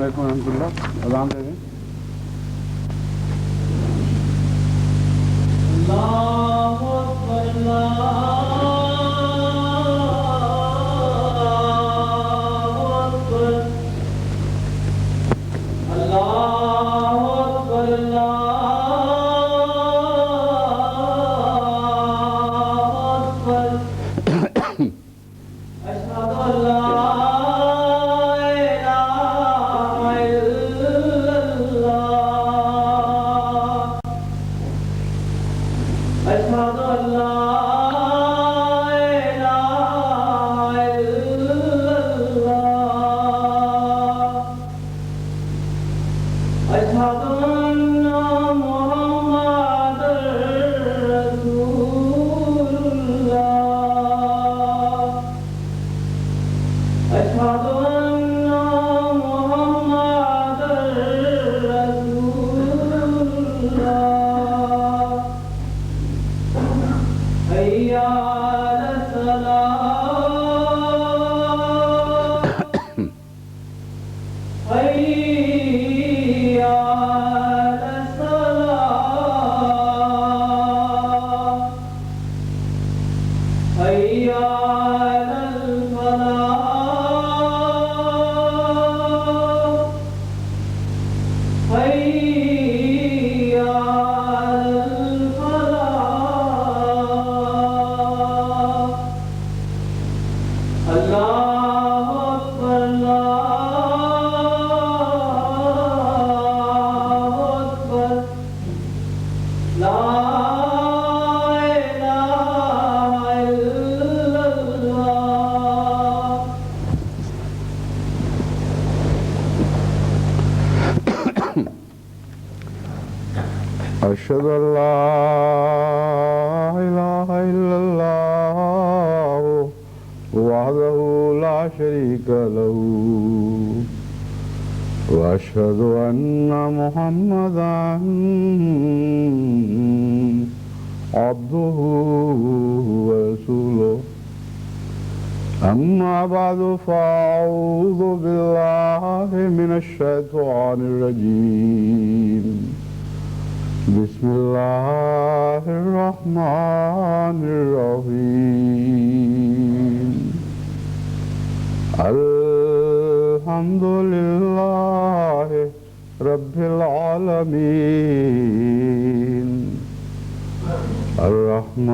علیکم ورحمۃ اللہ. اذان دے دیں. اللہ اکبر اللہ اکبر اللہ اکبر اللہ اکبر. اشہد ان لا أشهد أن لا إله إلا الله وحده لا شريك له وأشهد أن محمدا عبده ورسوله. أما بعد فأعوذ بالله من الشيطان الرجيم. بسم الله الرحمن الرحيم. الحمد لله رب العالمين الرحمن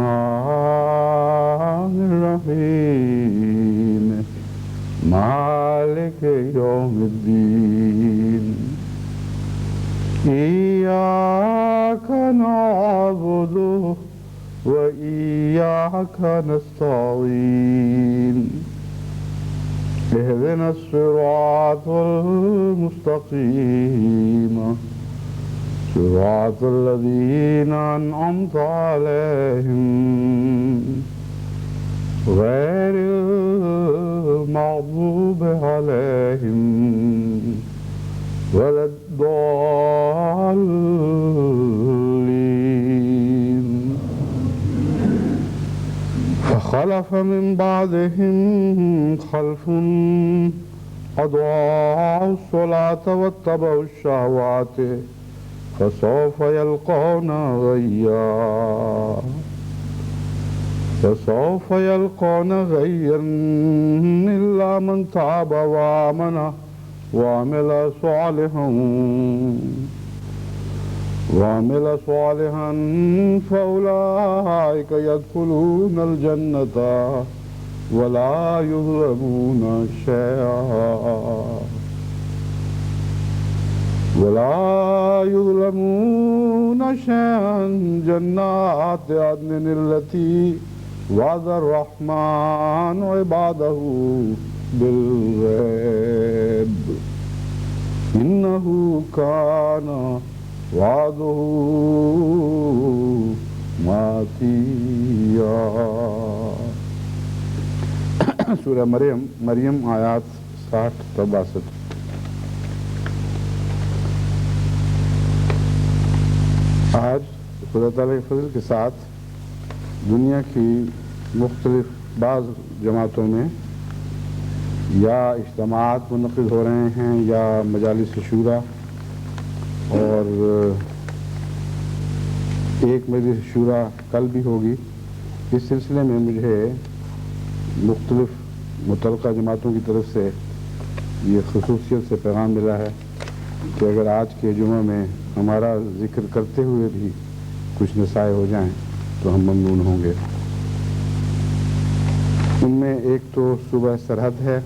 الرحيم مالك يوم الدين. إياك نعبد وإياك نستعين. اهدنا الصراط المستقيم صراط الذين أنعمت عليهم غير المغضوب عليهم ولا الضالين. فخلف من بعدهم خلف أضاعوا الصلاة واتبعوا الشهوات فسوف يلقون غيا إلا من تاب وآمن وعمل صالحا فأولئك يدخلون الجنة ولا يظلمون شيئا. جنات عدن التي وعد الرحمن عباده بالغيب إنه كان وعده ماتيا. سورہ مریم آیات 60-62. آج خدا تعالیٰ کے فضل کے ساتھ دنیا کی مختلف بعض جماعتوں میں یا اجتماعات منعقد ہو رہے ہیں یا مجالس شورا، اور ایک مجلس شورا کل بھی ہوگی۔ اس سلسلے میں مجھے مختلف متعلقہ جماعتوں کی طرف سے یہ خصوصیت سے پیغام ملا ہے کہ اگر آج کے جمعہ میں ہمارا ذکر کرتے ہوئے بھی کچھ نصائح ہو جائیں تو ہم ممنون ہوں گے۔ ان میں ایک تو صوبہ سرحد ہے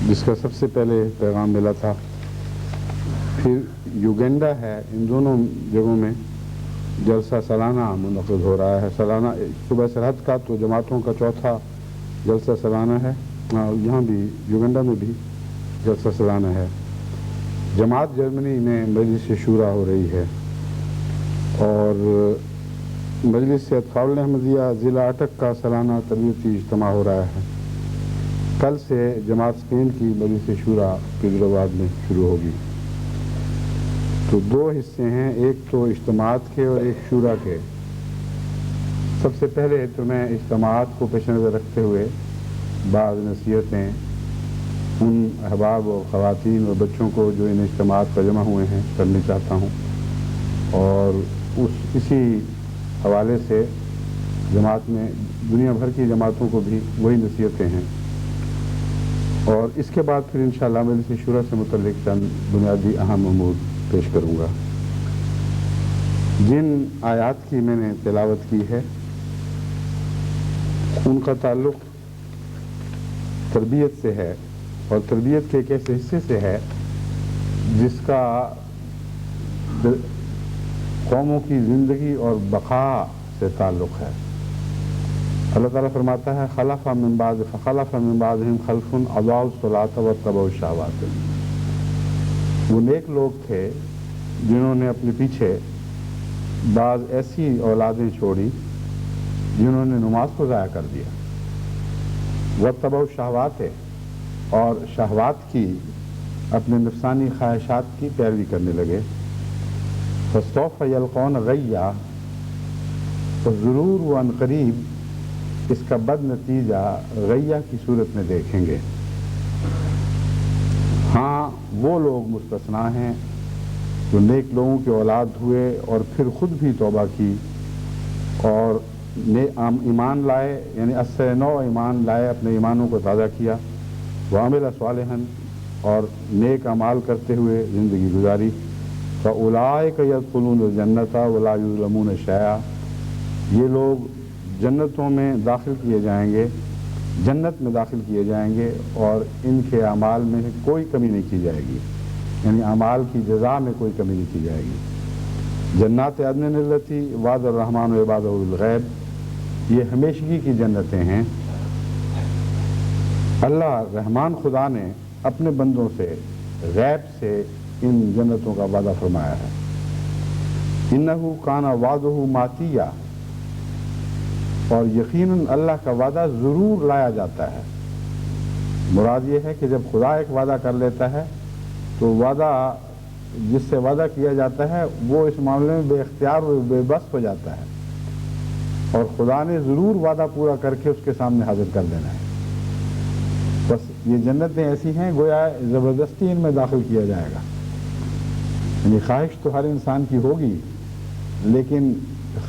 جس کا سب سے پہلے پیغام ملا تھا، پھر یوگینڈا ہے۔ ان دونوں جگہوں میں جلسہ سالانہ منعقد ہو رہا ہے۔ سالانہ صوبہ سرحد کا تو جماعتوں کا چوتھا جلسہ سالانہ ہے، یہاں بھی یوگینڈا میں بھی جلسہ سالانہ ہے۔ جماعت جرمنی میں مجلس شورا ہو رہی ہے، اور مجلس اطفال احمدیہ ضلع اٹک کا سالانہ تربیتی اجتماع ہو رہا ہے۔ کل سے جماعت اسپین کی مجلس شورا پیدرآباد میں شروع ہوگی۔ تو دو حصے ہیں، ایک تو اجتماعات کے اور ایک شورا کے۔ سب سے پہلے تو میں اجتماعات کو پیش نظر رکھتے ہوئے بعض نصیحتیں ان احباب و خواتین اور بچوں کو جو ان اجتماعات پر جمع ہوئے ہیں کرنی چاہتا ہوں، اور اسی حوالے سے جماعت میں دنیا بھر کی جماعتوں کو بھی وہی نصیحتیں ہیں، اور اس کے بعد پھر انشاءاللہ مجلس شورا سے متعلق چند بنیادی اہم امور پیش کروں گا۔ جن آیات کی میں نے تلاوت کی ہے ان کا تعلق تربیت سے ہے، اور تربیت کے ایک ایسے حصے سے ہے جس کا قوموں کی زندگی اور بقا سے تعلق ہے۔ اللہ تعالیٰ فرماتا ہے خلف من بعدہم خلف اضاعوا الصلاۃ واتبعوا الشہوات۔ وہ نیک لوگ تھے جنہوں نے اپنے پیچھے بعض ایسی اولادیں چھوڑی جنہوں نے نماز کو ضائع کر دیا، واتبعوا الشہوات، اور شہوات کی اپنے نفسانی خواہشات کی پیروی کرنے لگے۔ فسوف یلقون غیا، تو ضرور و عن قریب اس کا بد نتیجہ غیہ کی صورت میں دیکھیں گے۔ ہاں وہ لوگ مستثنا ہیں جو نیک لوگوں کے اولاد ہوئے اور پھر خود بھی توبہ کی اور ایمان لائے، یعنی اثر نو ایمان لائے، اپنے ایمانوں کو تازہ کیا، وعمل صالحا، اور نیک اعمال کرتے ہوئے زندگی گزاری۔ فاولئک یدخلون الجنۃ ولا یظلمون شیئا، یہ لوگ جنتوں میں داخل کیے جائیں گے، جنت میں داخل کیے جائیں گے، اور ان کے اعمال میں کوئی کمی نہیں کی جائے گی، یعنی اعمال کی جزا میں کوئی کمی نہیں کی جائے گی۔ جنات عدن التی وعد الرحمن عبادہ بالغیب، یہ ہمیشگی کی جنتیں ہیں۔ اللہ رحمان خدا نے اپنے بندوں سے غیب سے ان جنتوں کا وعدہ فرمایا ہے۔ انہ کان وعدہ ماتیہ، اور یقیناً اللہ کا وعدہ ضرور لایا جاتا ہے۔ مراد یہ ہے کہ جب خدا ایک وعدہ کر لیتا ہے تو وعدہ جس سے وعدہ کیا جاتا ہے وہ اس معاملے میں بے اختیار و بے بس ہو جاتا ہے، اور خدا نے ضرور وعدہ پورا کر کے اس کے سامنے حاضر کر دینا ہے۔ بس یہ جنتیں ایسی ہیں گویا زبردستی ان میں داخل کیا جائے گا، یعنی خواہش تو ہر انسان کی ہوگی، لیکن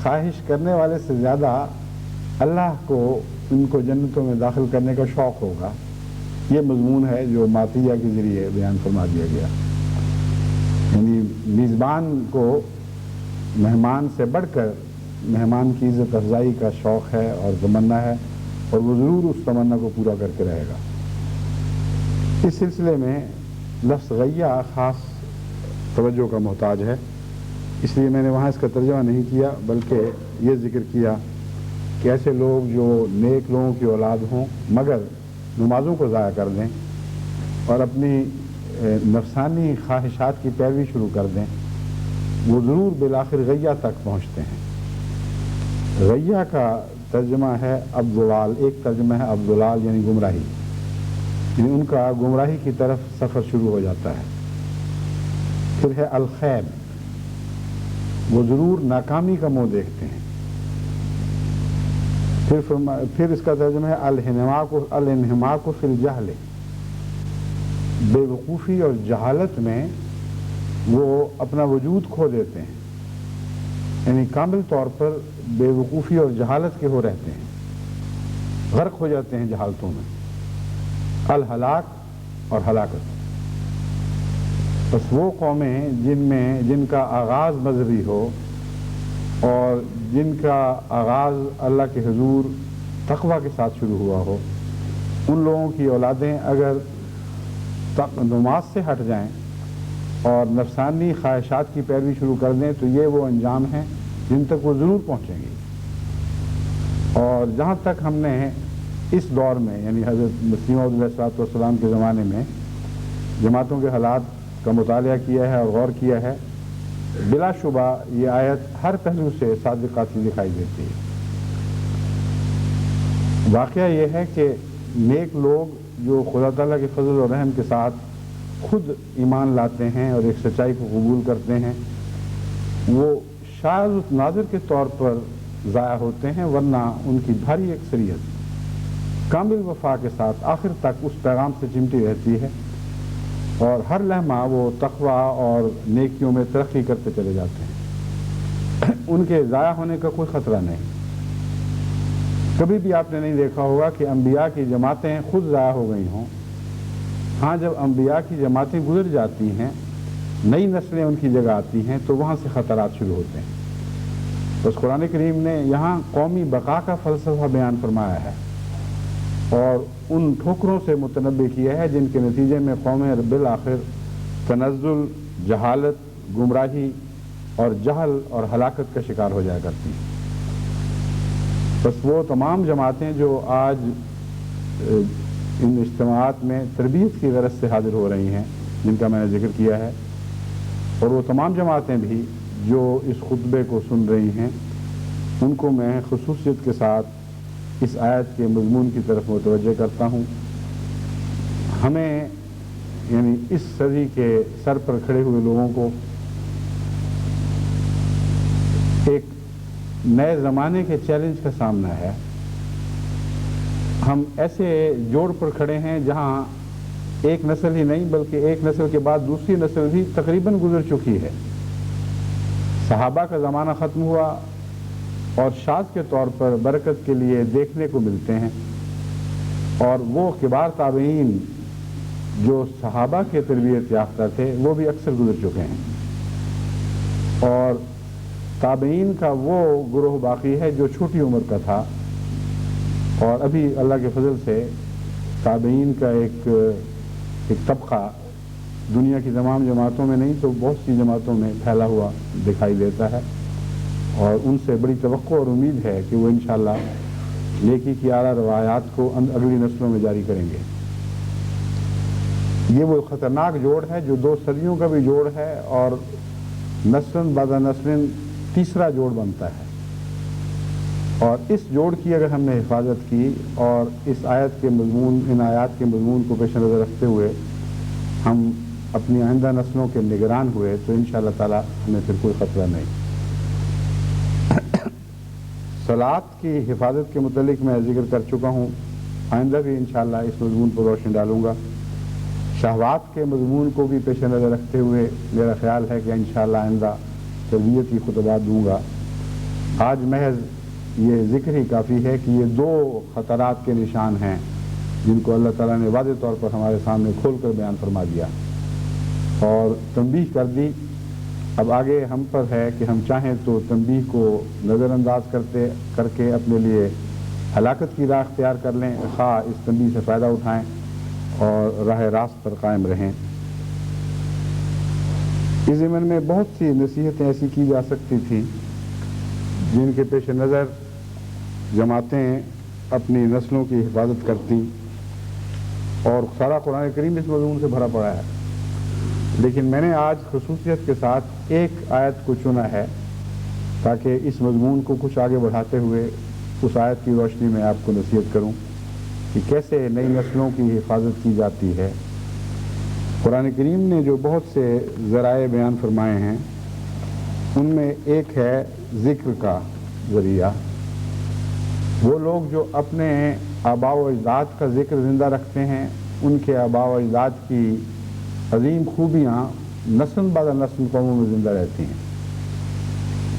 خواہش کرنے والے سے زیادہ اللہ کو ان کو جنتوں میں داخل کرنے کا شوق ہوگا۔ یہ مضمون ہے جو ماتیہ کے ذریعے بیان فرما دیا گیا، یعنی میزبان کو مہمان سے بڑھ کر مہمان کی عزت افزائی کا شوق ہے اور تمنا ہے، اور وہ ضرور اس تمنا کو پورا کر کے رہے گا۔ اس سلسلے میں لفظ غیہ خاص توجہ کا محتاج ہے، اس لیے میں نے وہاں اس کا ترجمہ نہیں کیا، بلکہ یہ ذکر کیا کہ ایسے لوگ جو نیک لوگوں کی اولاد ہوں مگر نمازوں کو ضائع کر دیں اور اپنی نفسانی خواہشات کی پیروی شروع کر دیں، وہ ضرور بالآخر غیہ تک پہنچتے ہیں۔ غیہ کا ترجمہ ہے ابضلال، ایک ترجمہ ہے ابضلال یعنی گمراہی، یعنی ان کا گمراہی کی طرف سفر شروع ہو جاتا ہے۔ پھر ہے الخیب، وہ ضرور ناکامی کا منہ دیکھتے ہیں۔ پھر اس کا ترجمہ ہے الانہماک فی الجہل، بے وقوفی اور جہالت میں وہ اپنا وجود کھو دیتے ہیں، یعنی کامل طور پر بے وقوفی اور جہالت کے ہو رہتے ہیں، غرق ہو جاتے ہیں جہالتوں میں، الہلاک اور ہلاکت۔ بس وہ قومیں جن کا آغاز مذہبی ہو اور جن کا آغاز اللہ کے حضور تقویٰ کے ساتھ شروع ہوا ہو، ان لوگوں کی اولادیں اگر نماز سے ہٹ جائیں اور نفسانی خواہشات کی پیروی شروع کر دیں تو یہ وہ انجام ہیں جن تک وہ ضرور پہنچیں گی۔ اور جہاں تک ہم نے اس دور میں یعنی حضرت مسیح موعود علیہ السلام کے زمانے میں جماعتوں کے حالات کا مطالعہ کیا ہے اور غور کیا ہے، بلا شبہ یہ آیت ہر پہلو سے صادقاتی دکھائی دیتی ہے۔ واقعہ یہ ہے کہ نیک لوگ جو خدا تعالیٰ کے فضل و رحم کے ساتھ خود ایمان لاتے ہیں اور ایک سچائی کو قبول کرتے ہیں، وہ شاذ و نادر کے طور پر ضائع ہوتے ہیں، ورنہ ان کی بھاری اکثریت کامل وفا کے ساتھ آخر تک اس پیغام سے چمٹی رہتی ہے اور ہر لمحہ وہ تقویٰ اور نیکیوں میں ترقی کرتے چلے جاتے ہیں۔ ان کے ضائع ہونے کا کوئی خطرہ نہیں۔ کبھی بھی آپ نے نہیں دیکھا ہوگا کہ انبیاء کی جماعتیں خود ضائع ہو گئی ہوں۔ ہاں، جب انبیاء کی جماعتیں گزر جاتی ہیں، نئی نسلیں ان کی جگہ آتی ہیں تو وہاں سے خطرات شروع ہوتے ہیں۔ بس قرآن کریم نے یہاں قومی بقا کا فلسفہ بیان فرمایا ہے اور ان ٹھوکروں سے متنبع کیا ہے جن کے نتیجے میں قومیں بالآخر تنزل، جہالت، گمراہی اور جہل اور ہلاکت کا شکار ہو جایا کرتی ہیں۔ بس وہ تمام جماعتیں جو آج ان اجتماعات میں تربیت کی غرض سے حاضر ہو رہی ہیں، جن کا میں نے ذکر کیا ہے، اور وہ تمام جماعتیں بھی جو اس خطبے کو سن رہی ہیں، ان کو میں خصوصیت کے ساتھ اس آیت کے مضمون کی طرف متوجہ کرتا ہوں۔ ہمیں یعنی اس صدی کے سر پر کھڑے ہوئے لوگوں کو ایک نئے زمانے کے چیلنج کا سامنا ہے۔ ہم ایسے جوڑ پر کھڑے ہیں جہاں ایک نسل ہی نہیں بلکہ ایک نسل کے بعد دوسری نسل بھی تقریباً گزر چکی ہے۔ صحابہ کا زمانہ ختم ہوا اور شاذ کے طور پر برکت کے لیے دیکھنے کو ملتے ہیں، اور وہ کبار تابعین جو صحابہ کے تربیت یافتہ تھے وہ بھی اکثر گزر چکے ہیں، اور تابعین کا وہ گروہ باقی ہے جو چھوٹی عمر کا تھا، اور ابھی اللہ کے فضل سے تابعین کا ایک طبقہ دنیا کی تمام جماعتوں میں نہیں تو بہت سی جماعتوں میں پھیلا ہوا دکھائی دیتا ہے، اور ان سے بڑی توقع اور امید ہے کہ وہ انشاءاللہ نیکی کی اعلیٰ روایات کو اگلی نسلوں میں جاری کریں گے۔ یہ وہ خطرناک جوڑ ہے جو 2 صدیوں کا بھی جوڑ ہے اور نسل بعد نسل تیسرا جوڑ بنتا ہے، اور اس جوڑ کی اگر ہم نے حفاظت کی اور اس آیت کے مضمون، ان آیات کے مضمون کو پیش نظر رکھتے ہوئے ہم اپنی آئندہ نسلوں کے نگران ہوئے تو انشاءاللہ تعالی ہمیں پھر کوئی خطرہ نہیں۔ صلات کی حفاظت کے متعلق میں ذکر کر چکا ہوں، آئندہ بھی انشاءاللہ اس مضمون پر روشنی ڈالوں گا۔ شہوات کے مضمون کو بھی پیش نظر رکھتے ہوئے میرا خیال ہے کہ انشاءاللہ آئندہ تربیتی خطبات دوں گا۔ آج محض یہ ذکر ہی کافی ہے کہ یہ 2 خطرات کے نشان ہیں جن کو اللہ تعالیٰ نے واضح طور پر ہمارے سامنے کھول کر بیان فرما دیا اور تنبیہ کر دی۔ اب آگے ہم پر ہے کہ ہم چاہیں تو تنبیہ کو نظر انداز کر کے اپنے لیے ہلاکت کی راہ اختیار کر لیں، خواہ اس تنبیہ سے فائدہ اٹھائیں اور راہ راست پر قائم رہیں۔ اس ضمن میں بہت سی نصیحتیں ایسی کی جا سکتی تھیں جن کے پیش نظر جماعتیں اپنی نسلوں کی حفاظت کرتی، اور سارا قرآن کریم اس مضمون سے بھرا پڑا ہے، لیکن میں نے آج خصوصیت کے ساتھ ایک آیت کو چنا ہے تاکہ اس مضمون کو کچھ آگے بڑھاتے ہوئے اس آیت کی روشنی میں آپ کو نصیحت کروں کہ کیسے نئی نسلوں کی حفاظت کی جاتی ہے۔ قرآن کریم نے جو بہت سے ذرائع بیان فرمائے ہیں ان میں ایک ہے ذکر کا ذریعہ، وہ لوگ جو اپنے آباء و اجداد کا ذکر زندہ رکھتے ہیں، ان کے آباء و اجداد کی عظیم خوبیاں نسل بعد نسل قوموں میں زندہ رہتی ہیں۔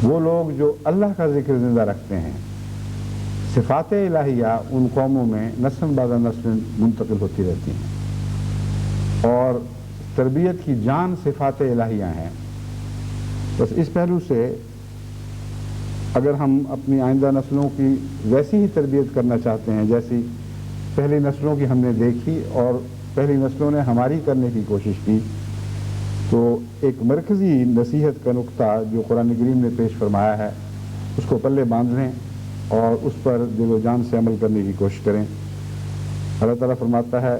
وہ لوگ جو اللہ کا ذکر زندہ رکھتے ہیں، صفات الہیہ ان قوموں میں نسل بعد نسل منتقل ہوتی رہتی ہیں، اور تربیت کی جان صفات الہیہ ہیں۔ بس اس پہلو سے اگر ہم اپنی آئندہ نسلوں کی ویسی ہی تربیت کرنا چاہتے ہیں جیسی پہلی نسلوں کی ہم نے دیکھی اور پہلی نسلوں نے ہماری کرنے کی کوشش کی، تو ایک مرکزی نصیحت کا نقطہ جو قرآن کریم نے پیش فرمایا ہے اس کو پلے باندھ لیں اور اس پر دل و جان سے عمل کرنے کی کوشش کریں۔ اللہ تعالیٰ فرماتا ہے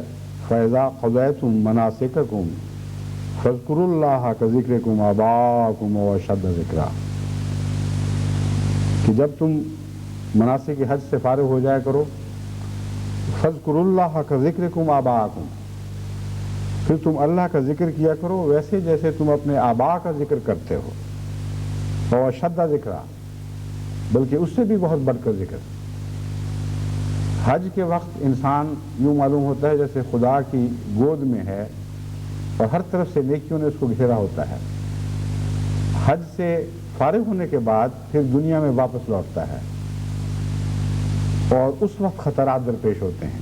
فَإِذَا قَضَيْتُم مَنَاسِكَكُمْ فَاذْكُرُوا اللَّهَ كَذِكْرِكُمْ آبَاءَكُمْ وَأَشَدَّ ذِكْرًا، کہ جب تم مناسک حج سے فارغ ہو جایا کرو، فَاذْكُرُوا اللَّهَ كَذِكْرِكُمْ آبَاءَكُمْ، پھر تم اللہ کا ذکر کیا کرو ویسے جیسے تم اپنے آباء کا ذکر کرتے ہو، وَأَشَدَّ ذِكْرًا، بلکہ اس سے بھی بہت بڑھ کر ذکر۔ حج کے وقت انسان یوں معلوم ہوتا ہے جیسے خدا کی گود میں ہے اور ہر طرف سے نیکیوں نے اس کو گھیرا ہوتا ہے۔ حج سے فارغ ہونے کے بعد پھر دنیا میں واپس لوٹتا ہے اور اس وقت خطرات درپیش ہوتے ہیں۔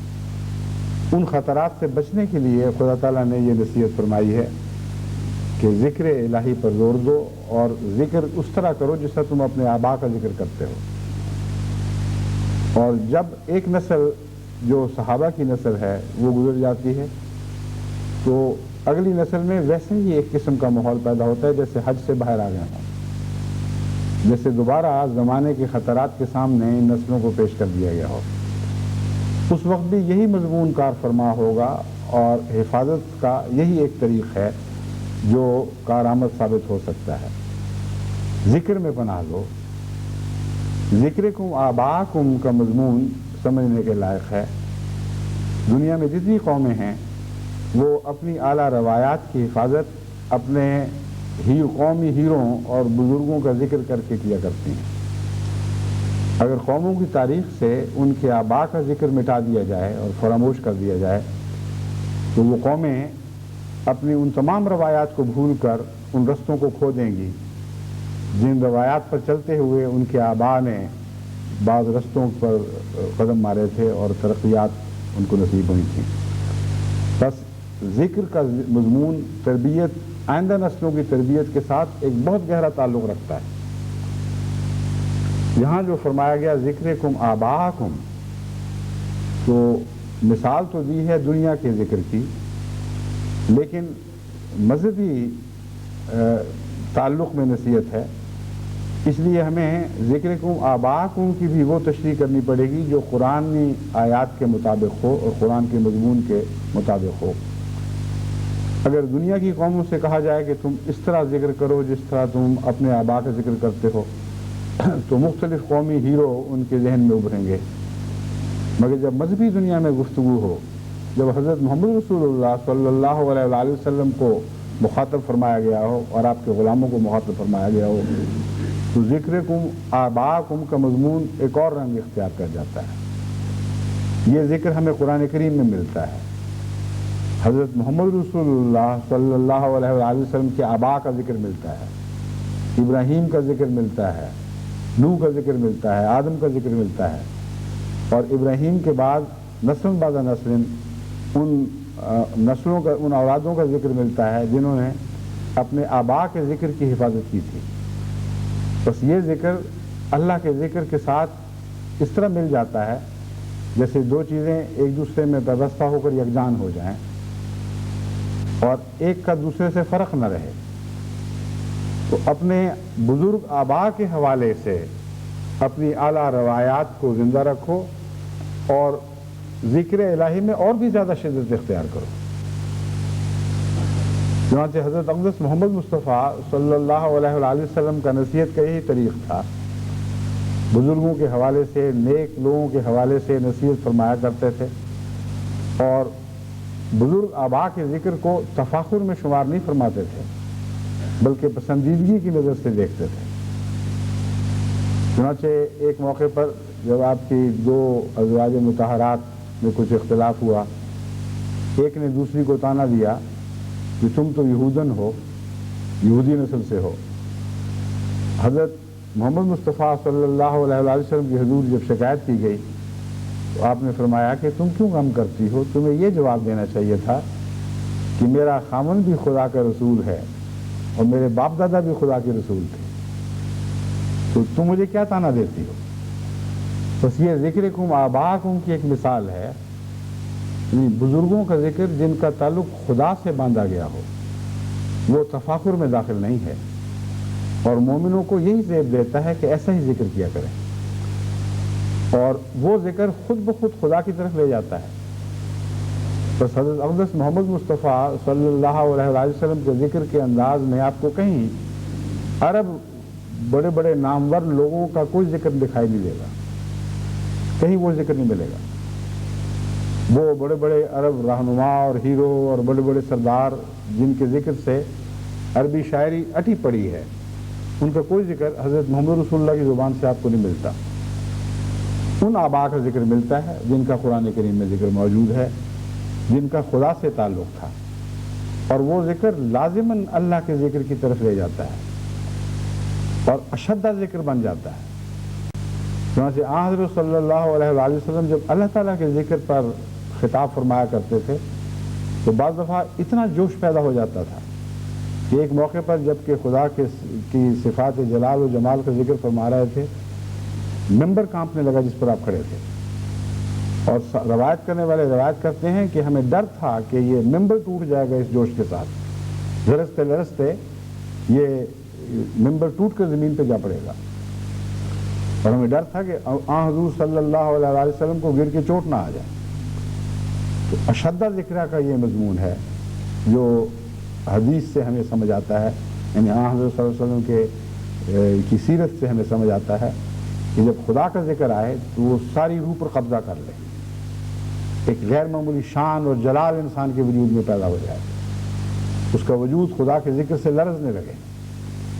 ان خطرات سے بچنے کے لیے خدا تعالیٰ نے یہ نصیحت فرمائی ہے کہ ذکر الہی پر زور دو اور ذکر اس طرح کرو جس طرح تم اپنے آباء کا ذکر کرتے ہو۔ اور جب ایک نسل جو صحابہ کی نسل ہے وہ گزر جاتی ہے تو اگلی نسل میں ویسے ہی ایک قسم کا ماحول پیدا ہوتا ہے جیسے حج سے باہر آ گئے ہوں، جیسے دوبارہ زمانے کے خطرات کے سامنے ان نسلوں کو پیش کر دیا گیا ہو۔ اس وقت بھی یہی مضمون کار فرما ہوگا اور حفاظت کا یہی ایک طریق ہے جو کارآمد ثابت ہو سکتا ہے۔ ذکر میں پناہ لو، ذکرکم آباءکم کا مضمون سمجھنے کے لائق ہے۔ دنیا میں جتنی قومیں ہیں وہ اپنی اعلیٰ روایات کی حفاظت اپنے قومی ہیروں اور بزرگوں کا ذکر کر کے کیا کرتی ہیں۔ اگر قوموں کی تاریخ سے ان کے آباء کا ذکر مٹا دیا جائے اور فراموش کر دیا جائے تو وہ قومیں اپنی ان تمام روایات کو بھول کر ان رستوں کو کھو دیں گی جن روایات پر چلتے ہوئے ان کے آباء نے بعض رستوں پر قدم مارے تھے اور ترقیات ان کو نصیب ہوئی تھیں۔ بس ذکر کا مضمون تربیت، آئندہ نسلوں کی تربیت کے ساتھ ایک بہت گہرا تعلق رکھتا ہے۔ یہاں جو فرمایا گیا ذکرکم آباءکم، تو مثال تو دی ہے دنیا کے ذکر کی، لیکن مذہبی تعلق میں نصیحت ہے، اس لیے ہمیں ذکرکم آباءکم کی بھی وہ تشریح کرنی پڑے گی جو قرآنی آیات کے مطابق ہو اور قرآن کے مضمون کے مطابق ہو۔ اگر دنیا کی قوموں سے کہا جائے کہ تم اس طرح ذکر کرو جس طرح تم اپنے آباء کا ذکر کرتے ہو تو مختلف قومی ہیرو ان کے ذہن میں ابھریں گے، مگر جب مذہبی دنیا میں گفتگو ہو، جب حضرت محمد رسول اللہ صلی اللہ علیہ وآلہ وسلم کو مخاطب فرمایا گیا ہو اور آپ کے غلاموں کو مخاطب فرمایا گیا ہو، تو ذکرکم آباءکم کا مضمون ایک اور رنگ اختیار کر جاتا ہے۔ یہ ذکر ہمیں قرآن کریم میں ملتا ہے۔ حضرت محمد رسول اللہ صلی اللہ علیہ وآلہ وسلم کے آباء کا ذکر ملتا ہے، ابراہیم کا ذکر ملتا ہے، نوح کا ذکر ملتا ہے، آدم کا ذکر ملتا ہے، اور ابراہیم کے بعد نسل بعد نسل ان نسلوں کا، ان اولادوں کا ذکر ملتا ہے جنہوں نے اپنے آباء کے ذکر کی حفاظت کی تھی۔ بس یہ ذکر اللہ کے ذکر کے ساتھ اس طرح مل جاتا ہے جیسے دو چیزیں ایک دوسرے میں پیوستہ ہو کر یکجان ہو جائیں اور ایک کا دوسرے سے فرق نہ رہے۔ تو اپنے بزرگ آباء کے حوالے سے اپنی اعلیٰ روایات کو زندہ رکھو اور ذکر الہی میں اور بھی زیادہ شدت اختیار کرو۔ چنانچہ حضرت اقدس محمد مصطفیٰ صلی اللہ علیہ وآلہ وسلم کا نصیحت کا یہی طریق تھا، بزرگوں کے حوالے سے، نیک لوگوں کے حوالے سے نصیحت فرمایا کرتے تھے اور بزرگ آباء کے ذکر کو تفاخر میں شمار نہیں فرماتے تھے بلکہ پسندیدگی کی نظر سے دیکھتے تھے۔ چنانچہ ایک موقع پر جب آپ کی دو ازواج مطہرات میں کچھ اختلاف ہوا، ایک نے دوسری کو تانا دیا کہ تم تو یہودن ہو، یہودی نسل سے ہو۔ حضرت محمد مصطفیٰ صلی اللہ علیہ وسلم کی حضور جب شکایت کی گئی تو آپ نے فرمایا کہ تم کیوں غم کرتی ہو؟ تمہیں یہ جواب دینا چاہیے تھا کہ میرا خامن بھی خدا کا رسول ہے اور میرے باپ دادا بھی خدا کے رسول تھے، تو تم مجھے کیا تانا دیتی ہو؟ بس یہ ذکرکم آباءکم کی ایک مثال ہے، یعنی بزرگوں کا ذکر جن کا تعلق خدا سے باندھا گیا ہو، وہ تفاخر میں داخل نہیں ہے، اور مومنوں کو یہی زیب دیتا ہے کہ ایسا ہی ذکر کیا کریں، اور وہ ذکر خود بخود خدا کی طرف لے جاتا ہے۔ بس حضرت اقدس محمد مصطفیٰ صلی اللہ علیہ وسلم کے ذکر کے انداز میں آپ کو کہیں عرب بڑے بڑے نامور لوگوں کا کوئی ذکر دکھائی نہیں دے گا، کہیں وہ ذکر نہیں ملے گا۔ وہ بڑے بڑے عرب رہنما اور ہیرو اور بڑے بڑے سردار جن کے ذکر سے عربی شاعری اٹی پڑی ہے، ان کا کوئی ذکر حضرت محمد رسول اللہ کی زبان سے آپ کو نہیں ملتا۔ ان آباء کا ذکر ملتا ہے جن کا قرآن کریم میں ذکر موجود ہے، جن کا خدا سے تعلق تھا، اور وہ ذکر لازماً اللہ کے ذکر کی طرف لے جاتا ہے اور اشدہ ذکر بن جاتا ہے۔ چنانچہ آن حضرت صلی اللہ علیہ وآلہ وسلم جب اللہ تعالیٰ کے ذکر پر خطاب فرمایا کرتے تھے تو بعض دفعہ اتنا جوش پیدا ہو جاتا تھا کہ ایک موقع پر جب کہ خدا کی صفات جلال و جمال کا ذکر فرما رہے تھے، ممبر کانپنے لگا جس پر آپ کھڑے تھے، اور روایت کرنے والے روایت کرتے ہیں کہ ہمیں ڈر تھا کہ یہ ممبر ٹوٹ جائے گا اس جوش کے ساتھ، لرزتے لرزتے یہ ممبر ٹوٹ کر زمین پہ جا پڑے گا، اور ہمیں ڈر تھا کہ آن حضور صلی اللہ علیہ وآلہ وسلم کو گر کے چوٹ نہ آ جائے۔ تو اشدہ ذکرہ کا یہ مضمون ہے جو حدیث سے ہمیں سمجھ آتا ہے، یعنی آن حضرت صلی اللہ علیہ وسلم کی سیرت سے ہمیں سمجھ آتا ہے کہ جب خدا کا ذکر آئے تو وہ ساری روح پر قبضہ کر لے، ایک غیر معمولی شان اور جلال انسان کے وجود میں پیدا ہو جائے، اس کا وجود خدا کے ذکر سے لرزنے لگے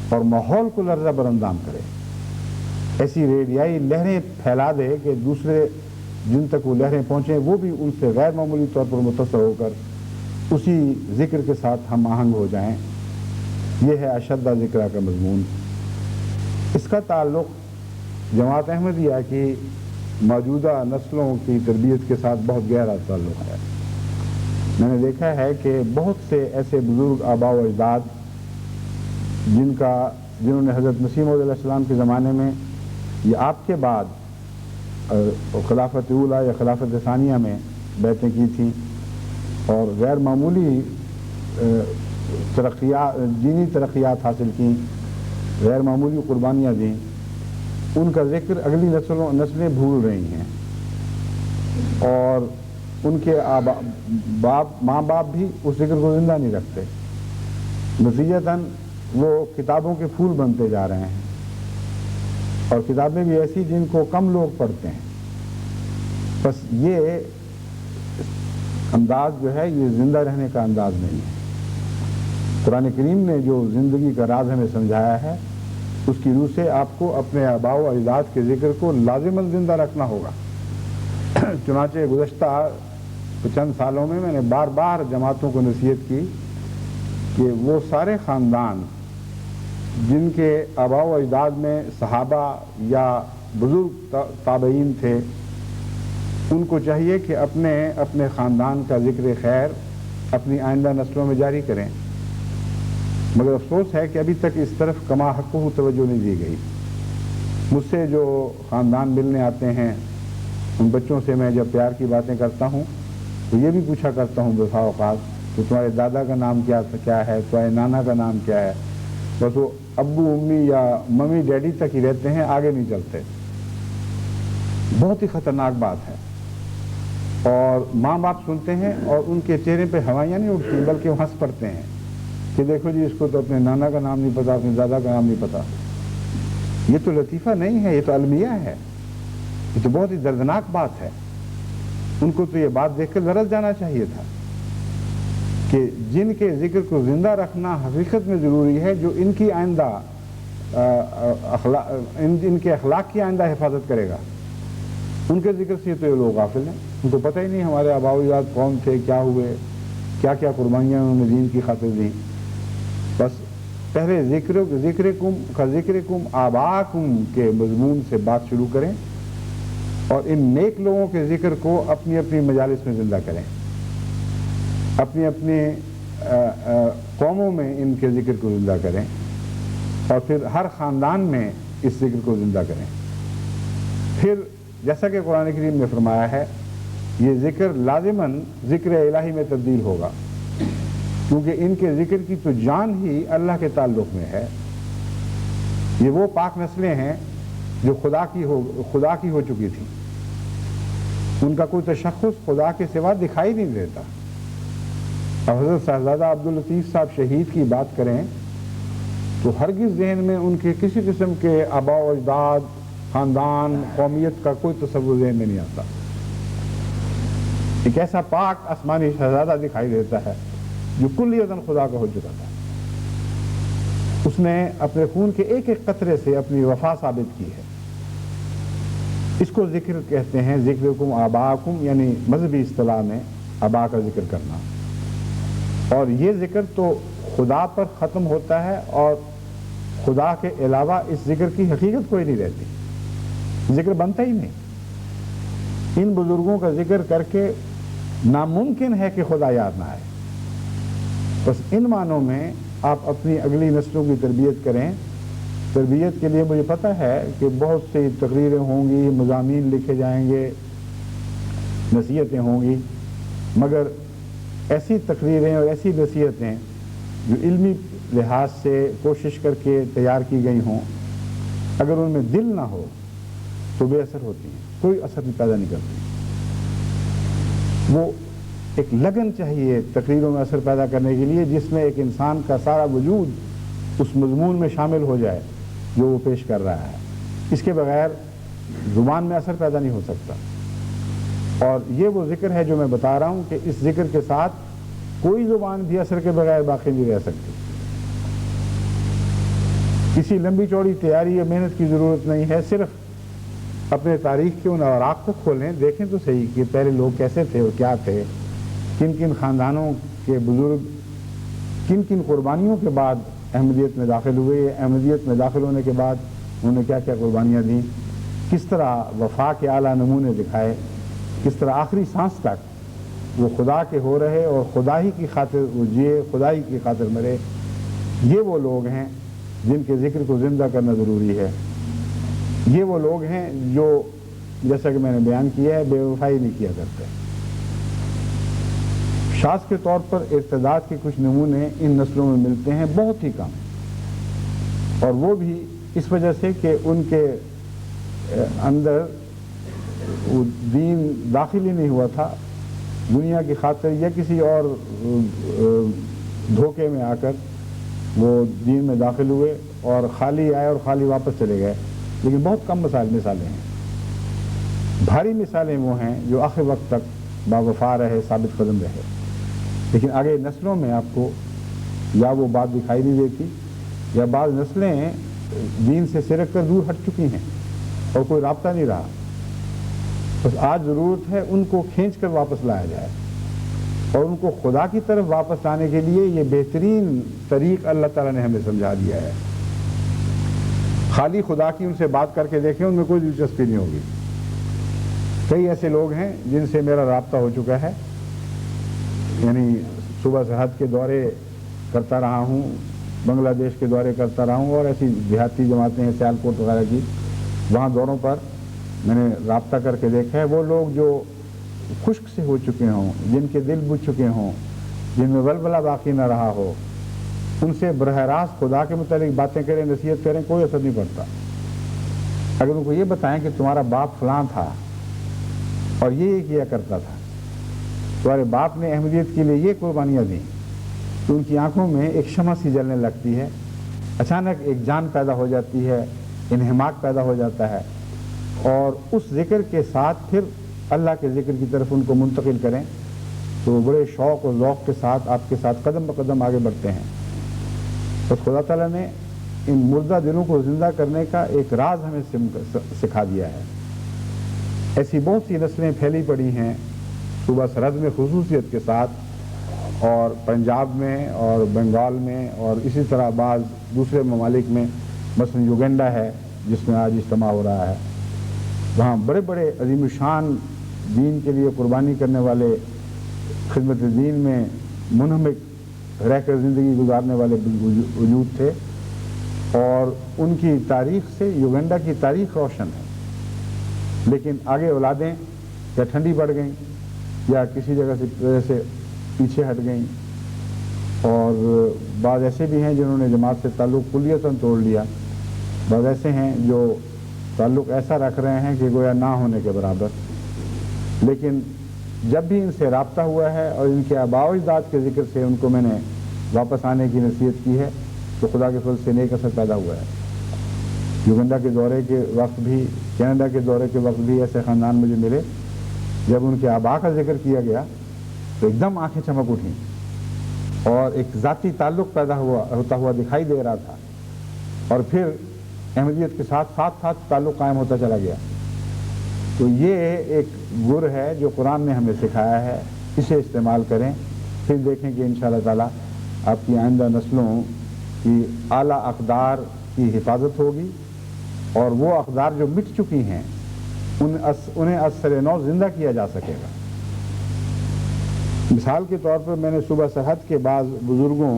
اور ماحول کو لرزہ براندام کرے، ایسی ریڈیائی لہریں پھیلا دے کہ دوسرے جن تک وہ لہریں پہنچیں وہ بھی ان سے غیر معمولی طور پر متاثر ہو کر اسی ذکر کے ساتھ ہم آہنگ ہو جائیں۔ یہ ہے اشدہ ذکرہ کا مضمون۔ اس کا تعلق جماعت احمدیہ کی موجودہ نسلوں کی تربیت کے ساتھ بہت گہرا تعلق ہے۔ میں نے دیکھا ہے کہ بہت سے ایسے بزرگ آباء و اجداد جنہوں نے حضرت مسیح موعود علیہ السلام کے زمانے میں یا آپ کے بعد خلافت اولیٰ یا خلافت ثانیہ میں بیعتیں کی تھیں اور غیر معمولی دینی ترقیات حاصل کیں، غیر معمولی قربانیاں دیں، ان کا ذکر اگلی نسلیں بھول رہی ہیں، اور ان کے ماں باپ بھی اس ذکر کو زندہ نہیں رکھتے، نتیجتاً وہ کتابوں کے پھول بنتے جا رہے ہیں، اور کتابیں بھی ایسی جن کو کم لوگ پڑھتے ہیں۔ بس یہ انداز جو ہے یہ زندہ رہنے کا انداز نہیں ہے۔ قرآن کریم نے جو زندگی کا راز ہمیں سمجھایا ہے اس کی روح سے آپ کو اپنے آباء و اجداد کے ذکر کو لازماً زندہ رکھنا ہوگا۔ چنانچہ گزشتہ چند سالوں میں نے بار بار جماعتوں کو نصیحت کی کہ وہ سارے خاندان جن کے آباء و اجداد میں صحابہ یا بزرگ تابعین تھے، ان کو چاہیے کہ اپنے خاندان کا ذکر خیر اپنی آئندہ نسلوں میں جاری کریں، مگر افسوس ہے کہ ابھی تک اس طرف کما حق کو توجہ نہیں دی گئی۔ مجھ سے جو خاندان ملنے آتے ہیں ان بچوں سے میں جب پیار کی باتیں کرتا ہوں تو یہ بھی پوچھا کرتا ہوں بسا اوقات کہ تمہارے دادا کا نام کیا ہے، تمہارے نانا کا نام کیا ہے، بس وہ ابو امی یا ممی ڈیڈی تک ہی رہتے ہیں، آگے نہیں چلتے۔ بہت ہی خطرناک بات ہے، اور ماں باپ سنتے ہیں اور ان کے چہرے پہ ہوائیاں نہیں اٹھتی بلکہ وہ ہنس پڑتے ہیں کہ دیکھو جی اس کو تو اپنے نانا کا نام نہیں پتا، اپنے دادا کا نام نہیں پتا۔ یہ تو لطیفہ نہیں ہے، یہ تو المیہ ہے، یہ تو بہت ہی دردناک بات ہے۔ ان کو تو یہ بات دیکھ کر لرز جانا چاہیے تھا کہ جن کے ذکر کو زندہ رکھنا حقیقت میں ضروری ہے، جو ان کی آئندہ ان کے اخلاق کی آئندہ حفاظت کرے گا، ان کے ذکر سے تو یہ لوگ غافل ہیں، ان کو پتہ ہی نہیں ہمارے آباء و اجداد کون تھے، کیا ہوئے، کیا کیا قربانیاں انہوں نے دین کی خاطر دیں۔ بس پہلے ذکرکم آباءکم کے مضمون سے بات شروع کریں اور ان نیک لوگوں کے ذکر کو اپنی اپنی مجالس میں زندہ کریں، اپنی اپنی قوموں میں ان کے ذکر کو زندہ کریں، اور پھر ہر خاندان میں اس ذکر کو زندہ کریں۔ پھر جیسا کہ قرآن کریم نے فرمایا ہے، یہ ذکر لازماً ذکر الہی میں تبدیل ہوگا، کیونکہ ان کے ذکر کی تو جان ہی اللہ کے تعلق میں ہے۔ یہ وہ پاک نسلیں ہیں جو خدا کی ہو چکی تھیں، ان کا کوئی تشخص خدا کے سوا دکھائی نہیں دیتا۔ اب حضرت صاحبزادہ عبداللطیف صاحب شہید کی بات کریں تو ہرگز ذہن میں ان کے کسی قسم کے آباء و اجداد، خاندان، قومیت کا کوئی تصور ذہن میں نہیں آتا۔ ایک ایسا پاک آسمانی شہزادہ دکھائی دیتا ہے جو کلیتاً خدا کا ہو چکا تھا۔ اس نے اپنے خون کے ایک ایک قطرے سے اپنی وفا ثابت کی ہے۔ اس کو ذکر کہتے ہیں، ذکرکم آباءکم، یعنی مذہبی اصطلاح میں آباء کا ذکر کرنا۔ اور یہ ذکر تو خدا پر ختم ہوتا ہے اور خدا کے علاوہ اس ذکر کی حقیقت کوئی نہیں رہتی، ذکر بنتا ہی نہیں۔ ان بزرگوں کا ذکر کر کے ناممکن ہے کہ خدا یاد نہ آئے۔ بس ان معنوں میں آپ اپنی اگلی نسلوں کی تربیت کریں۔ تربیت کے لیے مجھے پتہ ہے کہ بہت سی تقریریں ہوں گی، مضامین لکھے جائیں گے، نصیحتیں ہوں گی، مگر ایسی تقریریں اور ایسی نصیحتیں جو علمی لحاظ سے کوشش کر کے تیار کی گئی ہوں، اگر ان میں دل نہ ہو تو بے اثر ہوتی ہیں، کوئی اثر پیدا نہیں کرتی۔ وہ ایک لگن چاہیے تقریروں میں اثر پیدا کرنے کے لیے، جس میں ایک انسان کا سارا وجود اس مضمون میں شامل ہو جائے جو وہ پیش کر رہا ہے۔ اس کے بغیر زبان میں اثر پیدا نہیں ہو سکتا۔ اور یہ وہ ذکر ہے جو میں بتا رہا ہوں کہ اس ذکر کے ساتھ کوئی زبان بھی اثر کے بغیر باقی نہیں رہ سکتی۔ کسی لمبی چوڑی تیاری یا محنت کی ضرورت نہیں ہے، صرف اپنے تاریخ کے ان اوراق کو کھولیں، دیکھیں تو صحیح کہ پہلے لوگ کیسے تھے اور کیا تھے، کن کن خاندانوں کے بزرگ کن کن قربانیوں کے بعد احمدیت میں داخل ہوئے، احمدیت میں داخل ہونے کے بعد انہوں نے کیا کیا قربانیاں دیں، کس طرح وفا کے اعلیٰ نمونے دکھائے، کس طرح آخری سانس تک وہ خدا کے ہو رہے اور خدا ہی کی خاطر وہ جیے، خدا ہی کی خاطر مرے۔ یہ وہ لوگ ہیں جن کے ذکر کو زندہ کرنا ضروری ہے۔ یہ وہ لوگ ہیں جو، جیسا کہ میں نے بیان کیا ہے، بے وفائی نہیں کیا کرتے۔ شاذ کے طور پر ارتداد کے کچھ نمونے ان نسلوں میں ملتے ہیں، بہت ہی کم، اور وہ بھی اس وجہ سے کہ ان کے اندر وہ دین داخل ہی نہیں ہوا تھا، دنیا کی خاطر یا کسی اور دھوکے میں آ کر وہ دین میں داخل ہوئے اور خالی آئے اور خالی واپس چلے گئے۔ لیکن بہت کم مثالیں ہیں۔ بھاری مثالیں وہ ہیں جو آخر وقت تک باوفا رہے، ثابت قدم رہے، لیکن آگے نسلوں میں آپ کو یا وہ بات دکھائی نہیں دیتی، یا بعض نسلیں دین سے سرک کر دور ہٹ چکی ہیں اور کوئی رابطہ نہیں رہا۔ بس آج ضرورت ہے ان کو کھینچ کر واپس لایا جائے، اور ان کو خدا کی طرف واپس لانے کے لیے یہ بہترین طریق اللہ تعالیٰ نے ہمیں سمجھا دیا ہے۔ خالی خدا کی ان سے بات کر کے دیکھیں، ان میں کوئی دلچسپی نہیں ہوگی۔ کئی ایسے لوگ ہیں جن سے میرا رابطہ ہو چکا ہے، یعنی صوبہ سرحد کے دورے کرتا رہا ہوں، بنگلہ دیش کے دورے کرتا رہا ہوں، اور ایسی دیہاتی جماعتیں ہیں سیالکوٹ وغیرہ کی، وہاں دوروں پر میں نے رابطہ کر کے دیکھا ہے۔ وہ لوگ جو خشک سے ہو چکے ہوں، جن کے دل بجھ چکے ہوں، جن میں ولولہ باقی نہ رہا ہو، ان سے براہ راست خدا کے متعلق باتیں کریں، نصیحت کریں، کوئی اثر نہیں پڑتا۔ اگر ان کو یہ بتائیں کہ تمہارا باپ فلاں تھا اور یہ کیا کرتا تھا، تمہارے باپ نے احمدیت کے لیے یہ قربانیاں دیں، تو ان کی آنکھوں میں ایک شمع سی جلنے لگتی ہے، اچانک ایک جان پیدا ہو جاتی ہے، انہماک پیدا ہو جاتا ہے، اور اس ذکر کے ساتھ پھر اللہ کے ذکر کی طرف ان کو منتقل کریں تو وہ بڑے شوق و ذوق کے ساتھ آپ کے ساتھ قدم بقدم آگے بڑھتے ہیں۔ بس خدا تعالیٰ نے ان مردہ دلوں کو زندہ کرنے کا ایک راز ہمیں سکھا دیا ہے۔ ایسی بہت سی نسلیں پھیلی پڑی ہیں صوبہ سرحد میں خصوصیت کے ساتھ، اور پنجاب میں اور بنگال میں اور اسی طرح بعض دوسرے ممالک میں، مثلا یوگنڈا ہے جس میں آج اجتماع ہو رہا ہے، وہاں بڑے بڑے عظیم الشان دین کے لیے قربانی کرنے والے، خدمت دین میں منہمک رہ کر زندگی گزارنے والے وجود تھے، اور ان کی تاریخ سے یوگنڈا کی تاریخ روشن ہے۔ لیکن آگے اولادیں یا ٹھنڈی پڑ گئیں یا کسی وجہ سے پیچھے ہٹ گئیں، اور بعض ایسے بھی ہیں جنہوں نے جماعت سے تعلق کلیتاً توڑ لیا، بعض ایسے ہیں جو تعلق ایسا رکھ رہے ہیں کہ گویا نہ ہونے کے برابر۔ لیکن جب بھی ان سے رابطہ ہوا ہے اور ان کے آباء و اجداد کے ذکر سے ان کو میں نے واپس آنے کی نصیحت کی ہے، تو خدا کے فضل سے نیک اثر پیدا ہوا ہے۔ یوگنڈا کے دورے کے وقت بھی، کینیڈا کے دورے کے وقت بھی ایسے خاندان مجھے ملے، جب ان کے آباء کا ذکر کیا گیا تو ایک دم آنکھیں چمک اٹھیں اور ایک ذاتی تعلق پیدا ہوتا ہوا دکھائی دے رہا تھا، اور پھر احمدیت کے ساتھ ساتھ تعلق قائم ہوتا چلا گیا۔ تو یہ ایک گر ہے جو قرآن نے ہمیں سکھایا ہے، اسے استعمال کریں، پھر دیکھیں کہ انشاءاللہ تعالی آپ کی آئندہ نسلوں کی اعلیٰ اقدار کی حفاظت ہوگی، اور وہ اقدار جو مٹ چکی ہیں انہیں از سر نو زندہ کیا جا سکے گا۔ مثال کے طور پر میں نے صوبہ سرحد کے بعض بزرگوں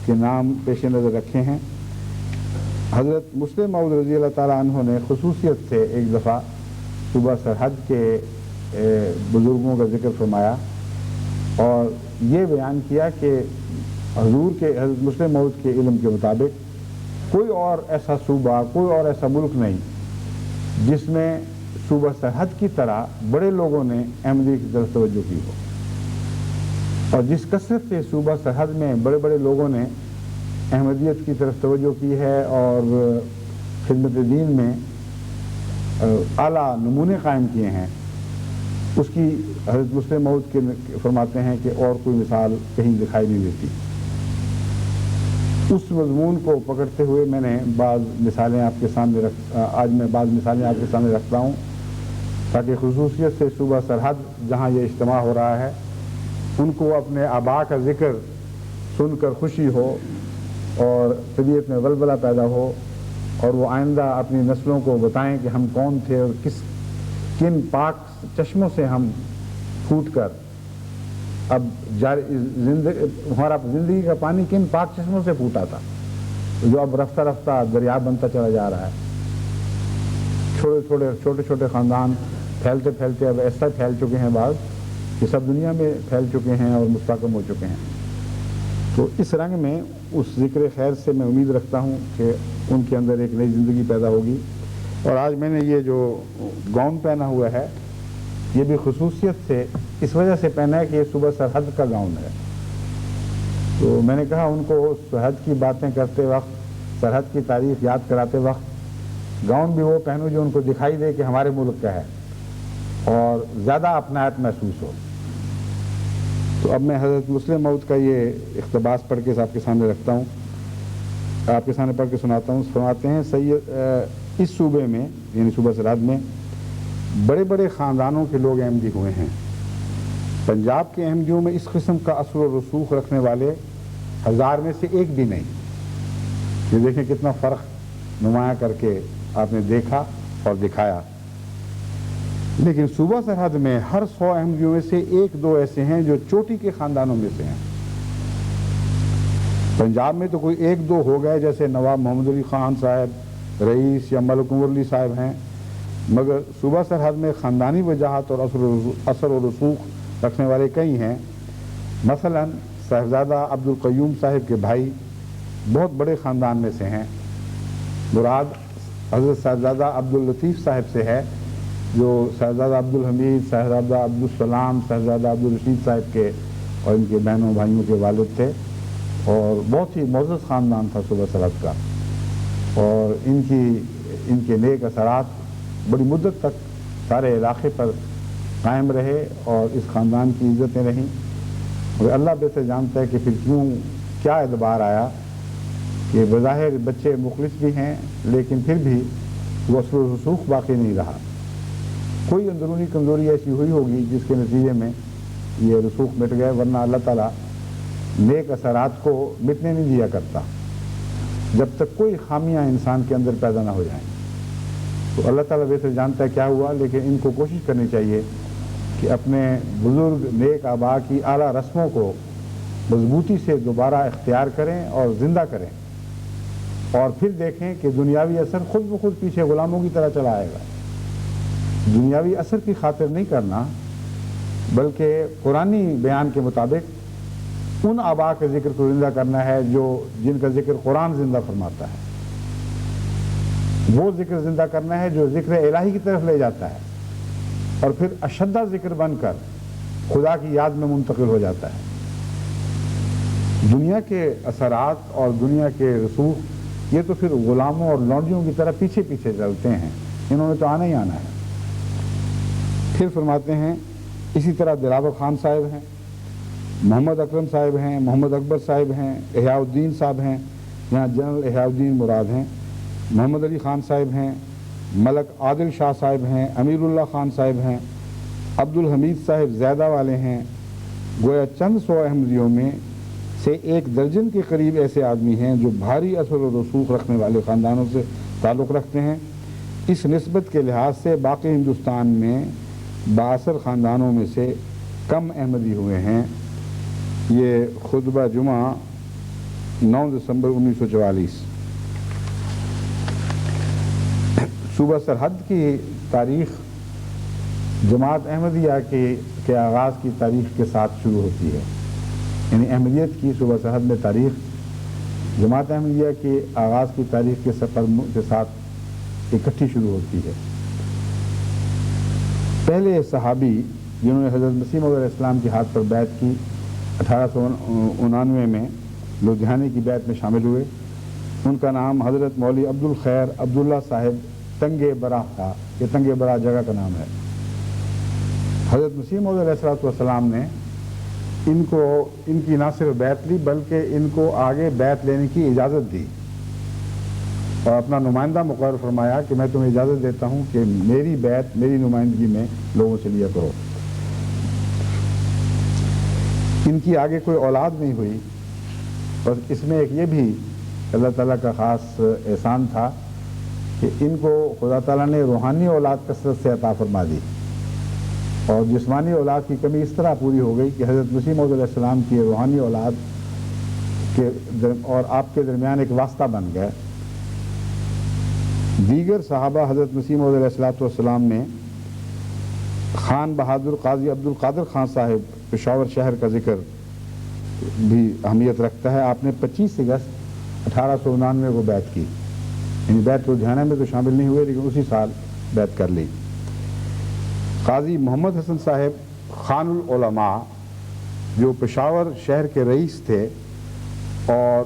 کے نام پیش نظر رکھے ہیں۔ حضرت مسلم موعود رضی اللہ تعالیٰ عنہ نے خصوصیت سے ایک دفعہ صوبہ سرحد کے بزرگوں کا ذکر فرمایا اور یہ بیان کیا کہ حضور کے، حضرت مسلم موعود کے علم کے مطابق کوئی اور ایسا صوبہ، کوئی اور ایسا ملک نہیں جس میں صوبہ سرحد کی طرح بڑے لوگوں نے احمدیت کی طرف توجہ کی ہو، اور جس کثرت سے صوبہ سرحد میں بڑے بڑے لوگوں نے احمدیت کی طرف توجہ کی ہے اور خدمت دین میں اعلیٰ نمونے قائم کیے ہیں، اس کی حضرت مسلم موعود کے فرماتے ہیں کہ اور کوئی مثال کہیں دکھائی نہیں دیتی۔ اس مضمون کو پکڑتے ہوئے میں نے بعض مثالیں آپ کے سامنے آج میں بعض مثالیں آپ کے سامنے رکھتا ہوں، تاکہ خصوصیت سے صوبہ سرحد جہاں یہ اجتماع ہو رہا ہے ان کو اپنے آباء کا ذکر سن کر خوشی ہو اور طبیعت میں ولولہ پیدا ہو، اور وہ آئندہ اپنی نسلوں کو بتائیں کہ ہم کون تھے اور کن پاک چشموں سے ہم پھوٹ کر اب ہمارا زندگی کا پانی کن پاک چشموں سے پھوٹا تھا، جو اب رفتہ رفتہ دریا بنتا چلا جا رہا ہے۔ چھوٹے چھوٹے خاندان پھیلتے پھیلتے اب ایسا پھیل چکے ہیں بعض کہ سب دنیا میں پھیل چکے ہیں اور مستحکم ہو چکے ہیں۔ تو اس رنگ میں اس ذکر خیر سے میں امید رکھتا ہوں کہ ان کے اندر ایک نئی زندگی پیدا ہوگی۔ اور آج میں نے یہ جو گاؤن پہنا ہوا ہے یہ بھی خصوصیت سے اس وجہ سے پہنا ہے کہ یہ صوبہ سرحد کا گاؤن ہے۔ تو میں نے کہا ان کو سرحد کی باتیں کرتے وقت، سرحد کی تاریخ یاد کراتے وقت گاؤن بھی وہ پہنوں جو ان کو دکھائی دے کہ ہمارے ملک کا ہے اور زیادہ اپنائیت محسوس ہو۔ تو اب میں حضرت مسلم موعود کا یہ اقتباس پڑھ کے آپ کے سامنے رکھتا ہوں، آپ کے سامنے پڑھ کے سناتا ہوں۔ فرماتے ہیں اس صوبے میں یعنی صوبہ سرحد میں بڑے بڑے خاندانوں کے لوگ احمدی ہوئے ہیں۔ پنجاب کے احمدیوں میں اس قسم کا اثر و رسوخ رکھنے والے 1000 میں سے ایک بھی نہیں۔ یہ دیکھیں کتنا فرق نمایاں کر کے آپ نے دیکھا اور دکھایا۔ لیکن صوبہ سرحد میں ہر 100 احمدیوں میں سے 1-2 ایسے ہیں جو چوٹی کے خاندانوں میں سے ہیں۔ پنجاب میں تو کوئی 1-2 ہو گئے، جیسے نواب محمد علی خان صاحب، رئیس یا ملک عمر علی صاحب ہیں، مگر صوبہ سرحد میں خاندانی وجاہت اور اثر و رسوخ رکھنے والے کئی ہیں۔ مثلا صاحبزادہ عبد القیوم صاحب کے بھائی بہت بڑے خاندان میں سے ہیں۔ مراد حضرت صاحبزادہ عبد اللطیف صاحب سے ہے، جو صاحبزادہ عبد الحمید، صاحبزادہ عبد السلام، صاحبزادہ عبد الرشید صاحب کے اور ان کے بہنوں بھائیوں کے والد تھے، اور بہت ہی معزز خاندان تھا صوبہ سرحد کا، اور ان کے نیک اثرات بڑی مدت تک سارے علاقے پر قائم رہے اور اس خاندان کی عزتیں رہیں۔ اور اللہ بہتر جانتا ہے کہ پھر کیا اعتبار آیا کہ بظاہر بچے مخلص بھی ہیں لیکن پھر بھی وہ اثر و رسوخ باقی نہیں رہا۔ کوئی اندرونی کمزوری ایسی ہوئی ہوگی جس کے نتیجے میں یہ رسوخ مٹ گئے، ورنہ اللہ تعالیٰ نیک اثرات کو مٹنے نہیں دیا کرتا جب تک کوئی خامیاں انسان کے اندر پیدا نہ ہو جائیں۔ تو اللہ تعالیٰ بہتر جانتا ہے کیا ہوا، لیکن ان کو کوشش کرنی چاہیے کہ اپنے بزرگ نیک آباء کی اعلیٰ رسموں کو مضبوطی سے دوبارہ اختیار کریں اور زندہ کریں، اور پھر دیکھیں کہ دنیاوی اثر خود بخود پیچھے غلاموں کی طرح چلا آئے گا۔ دنیاوی اثر کی خاطر نہیں کرنا، بلکہ قرآنی بیان کے مطابق ان آباء کے ذکر کو زندہ کرنا ہے جن کا ذکر قرآن زندہ فرماتا ہے، وہ ذکر زندہ کرنا ہے جو ذکر الہی کی طرف لے جاتا ہے اور پھر اشدہ ذکر بن کر خدا کی یاد میں منتقل ہو جاتا ہے۔ دنیا کے اثرات اور دنیا کے رسوخ یہ تو پھر غلاموں اور لونڈیوں کی طرح پیچھے پیچھے چلتے ہیں، انہوں نے تو آنا ہی آنا ہے۔ پھر فرماتے ہیں اسی طرح دلاور خان صاحب ہیں، محمد اکرم صاحب ہیں، محمد اکبر صاحب ہیں، احیاء الدین صاحب ہیں، یہاں جنرل احیاء الدین مراد ہیں، محمد علی خان صاحب ہیں، ملک عادل شاہ صاحب ہیں، امیر اللہ خان صاحب ہیں، عبد الحمید صاحب زیدہ والے ہیں۔ گویا چند سو احمدیوں میں سے 1 درجن کے قریب ایسے آدمی ہیں جو بھاری اثر و رسوخ رکھنے والے خاندانوں سے تعلق رکھتے ہیں۔ اس نسبت کے لحاظ سے باقی ہندوستان میں بااثر خاندانوں میں سے کم احمدی ہوئے ہیں۔ یہ خطبہ جمعہ 9 دسمبر 1944۔ صوبہ سرحد کی تاریخ جماعت احمدیہ کے آغاز کی تاریخ کے ساتھ شروع ہوتی ہے، یعنی احمدیت کی صوبہ سرحد میں تاریخ جماعت احمدیہ کے آغاز کی تاریخ کے ساتھ اکٹھی شروع ہوتی ہے۔ پہلے صحابی جنہوں نے حضرت مسیح موعود علیہ السلام کے ہاتھ پر بیعت کی 1899 میں لدھیانے کی بیعت میں شامل ہوئے، ان کا نام حضرت مولوی عبدالخیر عبداللہ صاحب تنگے براہ تھا۔ یہ تنگے براہ جگہ کا نام ہے۔ حضرت مسیح موعود علیہ السلام نے ان کی نہ صرف بیعت لی بلکہ ان کو آگے بیعت لینے کی اجازت دی اور اپنا نمائندہ مقرر فرمایا کہ میں تمہیں اجازت دیتا ہوں کہ میری بیعت میری نمائندگی میں لوگوں سے لیا کرو۔ ان کی آگے کوئی اولاد نہیں ہوئی، اور اس میں ایک یہ بھی اللہ تعالیٰ کا خاص احسان تھا کہ ان کو خدا تعالیٰ نے روحانی اولاد کثرت سے عطا فرما دی، اور جسمانی اولاد کی کمی اس طرح پوری ہو گئی کہ حضرت مسیح موعود علیہ السلام کی روحانی اولاد اور آپ کے درمیان ایک واسطہ بن گئے۔ دیگر صحابہ حضرت مسیح موعود علیہ السلام میں خان بہادر قاضی عبد القادر خان صاحب پشاور شہر کا ذکر بھی اہمیت رکھتا ہے۔ آپ نے 25 اگست 1899 کو بیعت کی، یعنی بیعت لدھیانہ میں تو شامل نہیں ہوئے لیکن اسی سال بیعت کر لی۔ قاضی محمد حسن صاحب خان العلماء جو پشاور شہر کے رئیس تھے اور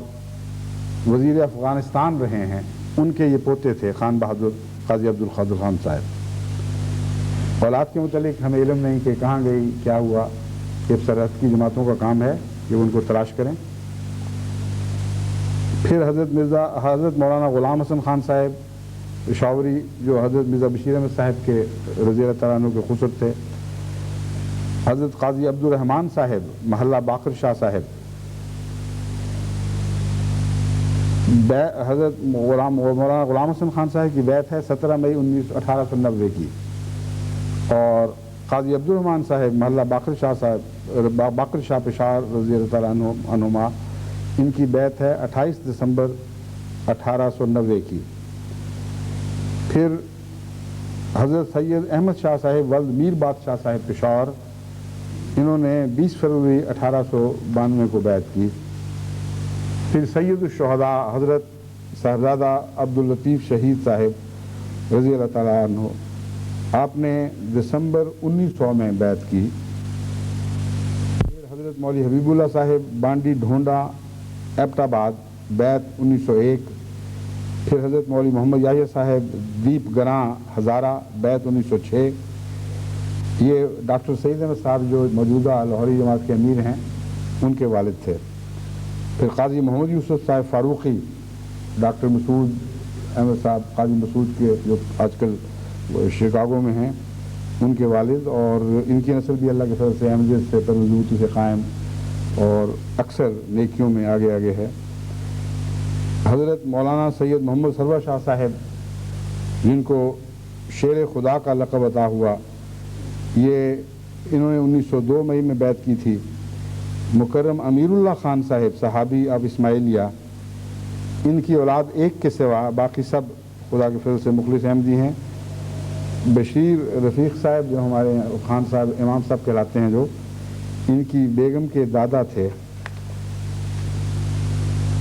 وزیر افغانستان رہے ہیں، ان کے یہ پوتے تھے خان بہادر قاضی عبد القادر خان صاحب۔ اولاد کے متعلق ہمیں علم نہیں کہ کہاں گئی، کیا ہوا، یہ سرحد کی جماعتوں کا کام ہے کہ وہ ان کو تلاش کریں۔ پھر حضرت مولانا غلام حسن خان صاحب پشاوری جو حضرت مرزا بشیر احمد صاحب کے رضی اللہ تعالیٰ عنہ کے خسر تھے، حضرت قاضی عبد الرحمن صاحب محلہ باقر شاہ صاحب، حضرت مولانا غلام حسن خان صاحب کی بیعت ہے 17 مئی 1890 کی، اور قاضی عبد الرحمن صاحب محلہ باقر شاہ پشاور رضی اللہ تعالیٰ عنہما، ان کی بیعت ہے 28 دسمبر 1890 کی۔ پھر حضرت سید احمد شاہ صاحب ولد میر بادشاہ صاحب پشاور، انہوں نے 20 فروری 1892 کو بیعت کی۔ پھر سید الشہداء حضرت صاحبزادہ عبداللطیف شہید صاحب رضی اللہ تعالیٰ عنہ، آپ نے دسمبر 1900 میں بیعت کی۔ پھر حضرت مولوی حبیب اللہ صاحب بانڈی ڈھونڈا ایبٹ آباد، بیعت 1901۔ پھر حضرت مولوی محمد یحییٰ صاحب دیپ گراں ہزارہ، بیعت 1906۔ یہ ڈاکٹر سعید احمد صاحب جو موجودہ لاہوری جماعت کے امیر ہیں ان کے والد تھے۔ پھر قاضی محمد یوسف صاحب فاروقی، ڈاکٹر مسعود احمد صاحب قاضی مسعود کے جو آج کل شکاگو میں ہیں، ان کے والد اور ان کی نسل بھی اللہ کے فضل سے احمدیت سے پر سے قائم اور اکثر نیکیوں میں آگے آگے ہے۔ حضرت مولانا سید محمد سرور شاہ صاحب جن کو شیر خدا کا لقب عطا ہوا، یہ انہوں نے 1902 مئی میں بیعت کی تھی۔ مکرم امیر اللہ خان صاحب صحابی اب اسماعیلیہ، ان کی اولاد ایک کے سوا باقی سب خدا کے فضل سے مخلص احمدی ہیں۔ بشیر رفیق صاحب جو ہمارے خان صاحب امام صاحب کہلاتے ہیں، جو ان کی بیگم کے دادا تھے۔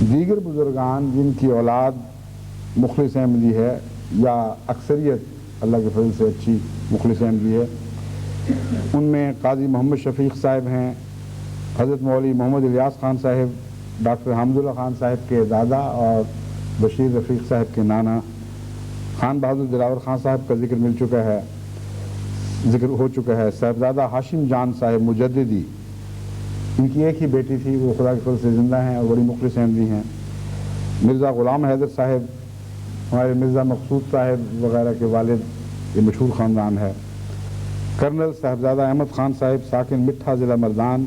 دیگر بزرگان جن کی اولاد مخلص احمدی ہے یا اکثریت اللہ کے فضل سے اچھی مخلص احمدی ہے، ان میں قاضی محمد شفیق صاحب ہیں، حضرت مولوی محمد الیاس خان صاحب ڈاکٹر حامد اللہ خان صاحب کے دادا اور بشیر رفیق صاحب کے نانا، خان بہادر دلاور خان صاحب کا ذکر ہو چکا ہے، صاحبزادہ ہاشم جان صاحب مجددی، ان کی ایک ہی بیٹی تھی، وہ خدا کے فضل سے زندہ ہیں اور بڑی مخلص احمدی ہیں۔ مرزا غلام حیدر صاحب ہمارے مرزا مقصود صاحب وغیرہ کے والد، یہ مشہور خاندان ہے۔ کرنل صاحبزادہ احمد خان صاحب ساکن مٹھا ضلع مردان،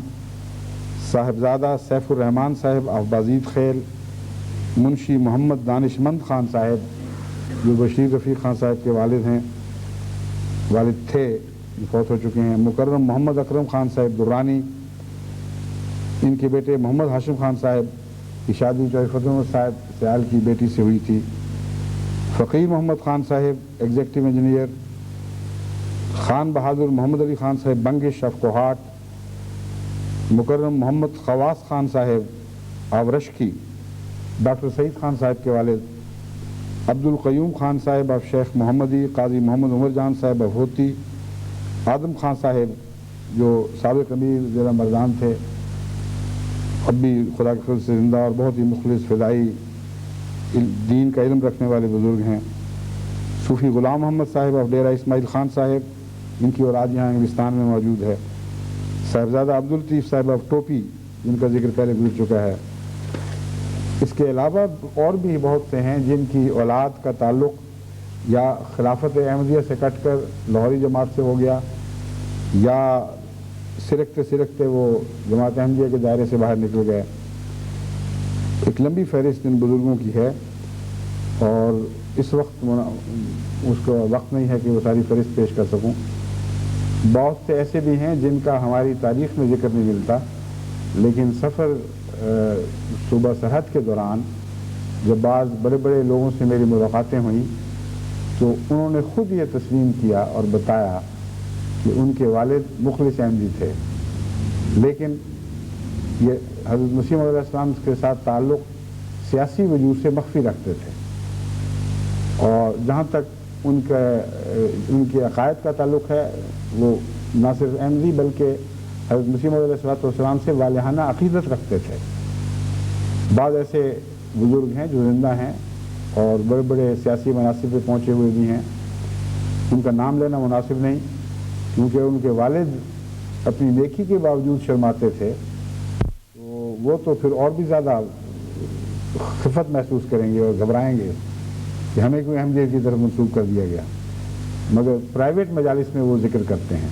صاحبزادہ سیف الرحمان صاحب افبازید خیل، منشی محمد دانش مند خان صاحب جو بشیر رفیق خان صاحب کے والد تھے، فوت ہو چکے ہیں۔ مکرم محمد اکرم خان صاحب درانی، ان کے بیٹے محمد ہاشم خان صاحب کی شادی فتح محمد صاحب سیال کی بیٹی سے ہوئی تھی۔ فقیر محمد خان صاحب ایگزیکٹو انجینئر، خان بہادر محمد علی خان صاحب بنگش افکوہاٹ، مکرم محمد خواص خان صاحب آورشکی، ڈاکٹر سعید خان صاحب کے والد، عبد القیوم خان صاحب اب شیخ محمدی، قاضی محمد عمر جان صاحب اب ہوتی، آدم خان صاحب جو سابق امیر ضلع مردان تھے، اب بھی خدا کے فضل سے زندہ اور بہت ہی مخلص فدائی دین کا علم رکھنے والے بزرگ ہیں۔ صوفی غلام محمد صاحب اب ڈیرہ اسماعیل خان صاحب، ان کی اولاد یہاں انگلستان میں موجود ہے۔ صاحبزادہ عبدالطیف صاحب اب ٹوپی، جن کا ذکر پہلے گزر چکا ہے۔ اس کے علاوہ اور بھی بہت سے ہیں جن کی اولاد کا تعلق یا خلافت احمدیہ سے کٹ کر لاہوری جماعت سے ہو گیا، یا سرکتے وہ جماعت احمدیہ کے دائرے سے باہر نکل گئے۔ ایک لمبی فہرست ان بزرگوں کی ہے اور اس وقت اس کا وقت نہیں ہے کہ وہ ساری فہرست پیش کر سکوں۔ بہت سے ایسے بھی ہیں جن کا ہماری تاریخ میں ذکر نہیں ملتا، لیکن سفر صوبہ سرحد کے دوران جب بعض بڑے بڑے لوگوں سے میری ملاقاتیں ہوئیں تو انہوں نے خود یہ تسلیم کیا اور بتایا کہ ان کے والد مخلص احمدی تھے، لیکن یہ حضرت مسیح موعود علیہ السلام کے ساتھ تعلق سیاسی وجوہ سے مخفی رکھتے تھے، اور جہاں تک ان کے عقائد کا تعلق ہے وہ نہ صرف احمدی بلکہ حضرت مسیح موعود علیہ السلام سے والہانہ عقیدت رکھتے تھے۔ بعض ایسے بزرگ ہیں جو زندہ ہیں اور بڑے بڑے سیاسی مناصب پہ پہنچے ہوئے بھی ہیں، ان کا نام لینا مناسب نہیں کیونکہ ان کے والد اپنی نیکی کے باوجود شرماتے تھے، تو وہ تو پھر اور بھی زیادہ خفت محسوس کریں گے اور گھبرائیں گے کہ ہمیں کوئی احمدیت کی طرف منسوب کر دیا گیا، مگر پرائیویٹ مجالس میں وہ ذکر کرتے ہیں۔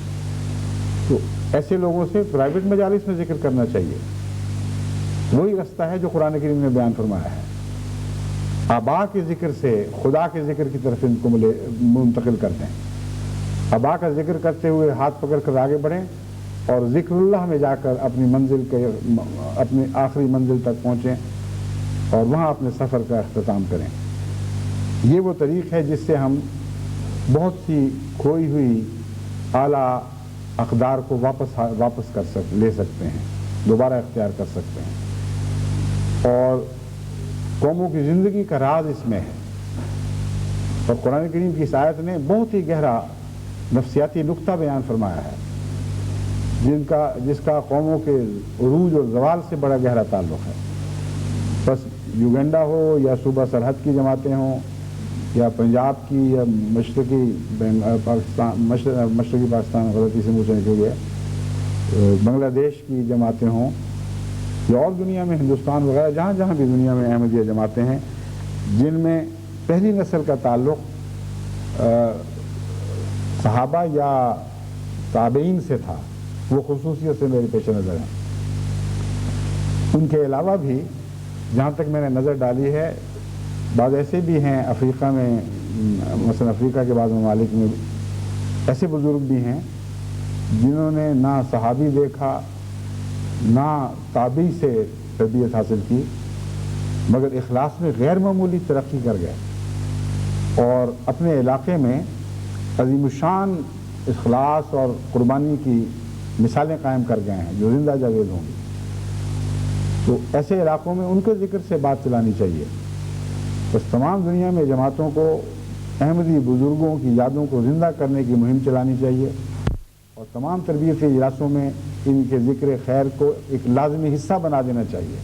تو ایسے لوگوں سے پرائیویٹ مجالس میں ذکر کرنا چاہیے، وہی رستہ ہے جو قرآن کریم نے بیان فرمایا ہے۔ آبا کے ذکر سے خدا کے ذکر کی طرف ان کو منتقل کرتے ہیں۔ آبا کا ذکر کرتے ہوئے ہاتھ پکڑ کر آگے بڑھیں اور ذکر اللہ میں جا کر اپنی آخری منزل تک پہنچیں اور وہاں اپنے سفر کا اختتام کریں۔ یہ وہ طریق ہے جس سے ہم بہت سی کھوئی ہوئی اعلیٰ اقدار کو واپس لے سکتے ہیں، دوبارہ اختیار کر سکتے ہیں، اور قوموں کی زندگی کا راز اس میں ہے۔ اور قرآن کریم کی اس آیت نے بہت ہی گہرا نفسیاتی نقطہ بیان فرمایا ہے جس کا قوموں کے عروج اور زوال سے بڑا گہرا تعلق ہے۔ بس یوگنڈا ہو یا صوبہ سرحد کی جماعتیں ہوں یا پنجاب کی یا مشرقی پاکستان غلطی سے منہ سے نکل گیا، بنگلہ دیش کی جماعتیں ہوں یا اور دنیا میں ہندوستان وغیرہ جہاں جہاں بھی دنیا میں احمدیہ جماعتیں ہیں جن میں پہلی نسل کا تعلق صحابہ یا تابعین سے تھا، وہ خصوصیت سے میرے پیش نظر ہیں۔ ان کے علاوہ بھی جہاں تک میں نے نظر ڈالی ہے، بعض ایسے بھی ہیں افریقہ میں، مثلا افریقہ کے بعض ممالک میں ایسے بزرگ بھی ہیں جنہوں نے نہ صحابی دیکھا نہ تابعی سے تربیت حاصل کی، مگر اخلاص میں غیر معمولی ترقی کر گئے اور اپنے علاقے میں عظیم الشان اخلاص اور قربانی کی مثالیں قائم کر گئے ہیں جو زندہ جاوید ہوں گی۔ تو ایسے علاقوں میں ان کے ذکر سے بات چلانی چاہیے۔ بس تمام دنیا میں جماعتوں کو احمدی بزرگوں کی یادوں کو زندہ کرنے کی مہم چلانی چاہیے اور تمام تربیتی اجلاسوں میں ان کے ذکر خیر کو ایک لازمی حصہ بنا دینا چاہیے۔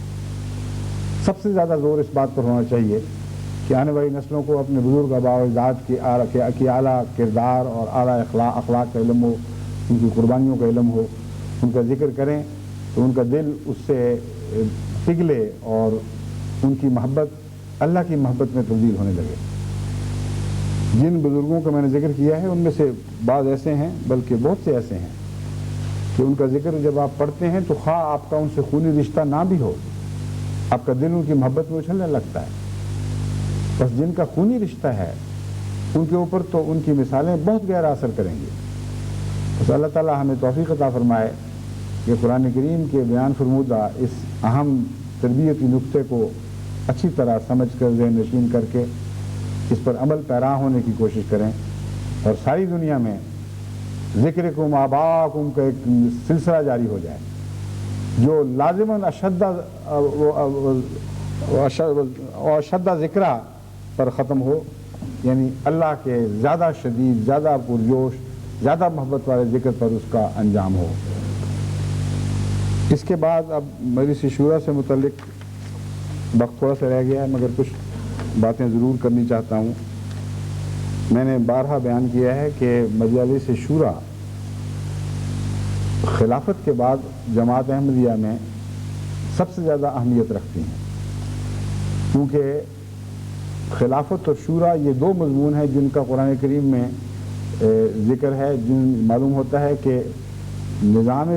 سب سے زیادہ زور اس بات پر ہونا چاہیے کہ آنے والی نسلوں کو اپنے بزرگ آباء و اجداد کی اعلیٰ کردار اور اعلیٰ اخلاق کا علم ہو، ان کی قربانیوں کا علم ہو، ان کا ذکر کریں تو ان کا دل اس سے پگھلے اور ان کی محبت اللہ کی محبت میں تبدیل ہونے لگے۔ جن بزرگوں کا میں نے ذکر کیا ہے ان میں سے بعض ایسے ہیں، بلکہ بہت سے ایسے ہیں کہ ان کا ذکر جب آپ پڑھتے ہیں تو خواہ آپ کا ان سے خونی رشتہ نہ بھی ہو، آپ کا دل ان کی محبت میں اچھلنے لگتا ہے۔ بس جن کا خونی رشتہ ہے ان کے اوپر تو ان کی مثالیں بہت گہرا اثر کریں گی۔ بس اللہ تعالیٰ ہمیں توفیق عطا فرمائے کہ قرآن کریم کے بیان فرمودہ اس اہم تربیتی نقطے کو اچھی طرح سمجھ کر ذہن نشین کر کے اس پر عمل پیرا ہونے کی کوشش کریں اور ساری دنیا میں ذکرکم آباءکم کا ایک سلسلہ جاری ہو جائے جو لازماً اشد ذکرہ پر ختم ہو، یعنی اللہ کے زیادہ شدید، زیادہ پرجوش، زیادہ محبت والے ذکر پر اس کا انجام ہو۔ اس کے بعد اب مجلس شورا سے متعلق وقت تھوڑا سا رہ گیا ہے مگر کچھ باتیں ضرور کرنی چاہتا ہوں۔ میں نے بارہا بیان کیا ہے کہ مجالس شورا خلافت کے بعد جماعت احمدیہ میں سب سے زیادہ اہمیت رکھتی ہیں، کیونکہ خلافت اور شورا یہ دو مضمون ہیں جن کا قرآن کریم میں ذکر ہے، جن معلوم ہوتا ہے کہ نظام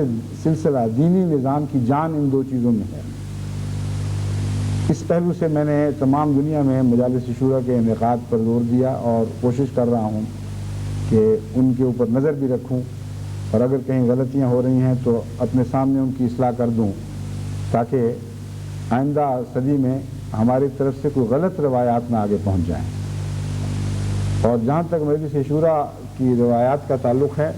سلسلہ دینی نظام کی جان ان دو چیزوں میں ہے۔ اس پہلو سے میں نے تمام دنیا میں مجالس شورا کے انعقاد پر زور دیا اور کوشش کر رہا ہوں کہ ان کے اوپر نظر بھی رکھوں اور اگر کہیں غلطیاں ہو رہی ہیں تو اپنے سامنے ان کی اصلاح کر دوں تاکہ آئندہ صدی میں ہماری طرف سے کوئی غلط روایات نہ آگے پہنچ جائیں۔ اور جہاں تک مجلس شورا کی روایات کا تعلق ہے،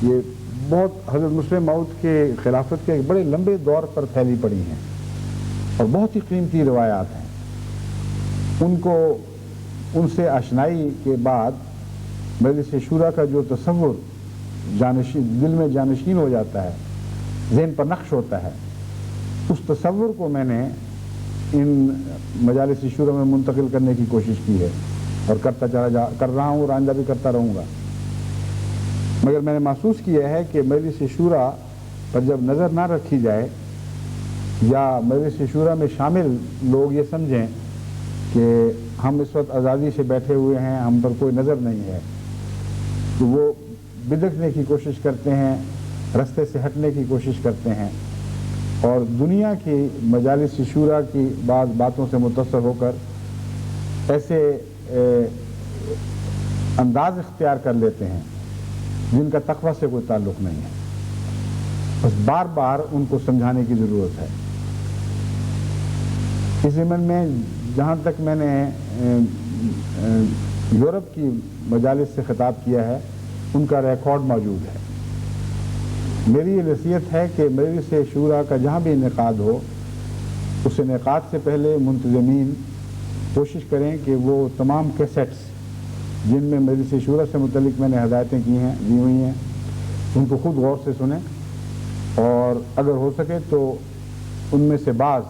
یہ بہت حضرت مسلم موعود کے خلافت کے ایک بڑے لمبے دور پر پھیلی پڑی ہیں اور بہت ہی قیمتی روایات ہیں۔ ان سے آشنائی کے بعد مجلس شورا کا جو تصور دل میں جانشین ہو جاتا ہے، ذہن پر نقش ہوتا ہے، اس تصور کو میں نے ان مجالس شورا میں منتقل کرنے کی کوشش کی ہے اور کر رہا ہوں اور آئندہ بھی کرتا رہوں گا۔ مگر میں نے محسوس کیا ہے کہ مجلس شورا پر جب نظر نہ رکھی جائے یا مجلس شورا میں شامل لوگ یہ سمجھیں کہ ہم اس وقت آزادی سے بیٹھے ہوئے ہیں، ہم پر کوئی نظر نہیں ہے، تو وہ بدکنے کی کوشش کرتے ہیں، رستے سے ہٹنے کی کوشش کرتے ہیں اور دنیا کی مجالس شورا کی بعض باتوں سے متاثر ہو کر ایسے انداز اختیار کر لیتے ہیں جن کا تقویٰ سے کوئی تعلق نہیں ہے۔ بس بار بار ان کو سمجھانے کی ضرورت ہے۔ اس ضمن میں جہاں تک میں نے یورپ کی مجالس سے خطاب کیا ہے ان کا ریکارڈ موجود ہے۔ میری یہ نصیحت ہے کہ مجلس شورا کا جہاں بھی انعقاد ہو اس انعقاد سے پہلے منتظمین کوشش کریں کہ وہ تمام کیسٹس جن میں مجلس شورا سے متعلق میں نے ہدایتیں دی ہوئی ہیں ان کو خود غور سے سنیں اور اگر ہو سکے تو ان میں سے بعض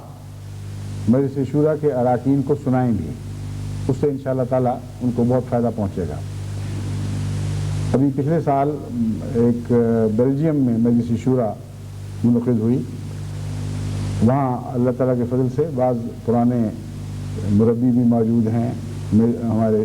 مجلس شورا کے اراکین کو سنائیں بھی، اس سے انشاءاللہ تعالیٰ ان کو بہت فائدہ پہنچے گا۔ ابھی پچھلے سال ایک بیلجیم میں مجلس شورا منعقد ہوئی، وہاں اللہ تعالیٰ کے فضل سے بعض پرانے مربی بھی موجود ہیں، ہمارے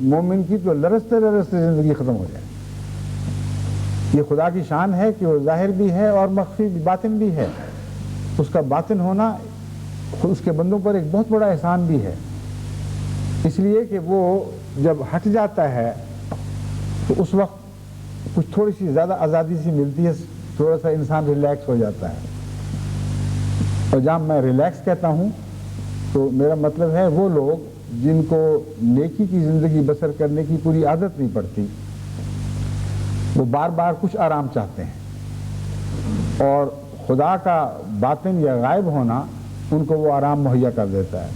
مومن کی تو لرزتے لرزتے زندگی ختم ہو جائے. یہ خدا کی شان ہے کہ وہ ظاہر بھی ہے اور مخفی بھی، باطن بھی ہے. اس کا باطن ہونا اس کے بندوں پر ایک بہت بڑا احسان بھی ہے، اس لیے کہ وہ جب ہٹ جاتا ہے تو اس وقت کچھ تھوڑی سی زیادہ آزادی سی ملتی ہے، تھوڑا سا انسان ریلیکس ہو جاتا ہے. اور جہاں میں ریلیکس کہتا ہوں تو میرا مطلب ہے وہ لوگ جن کو نیکی کی زندگی بسر کرنے کی پوری عادت نہیں پڑتی، وہ بار بار کچھ آرام چاہتے ہیں، اور خدا کا باطن یا غائب ہونا ان کو وہ آرام مہیا کر دیتا ہے.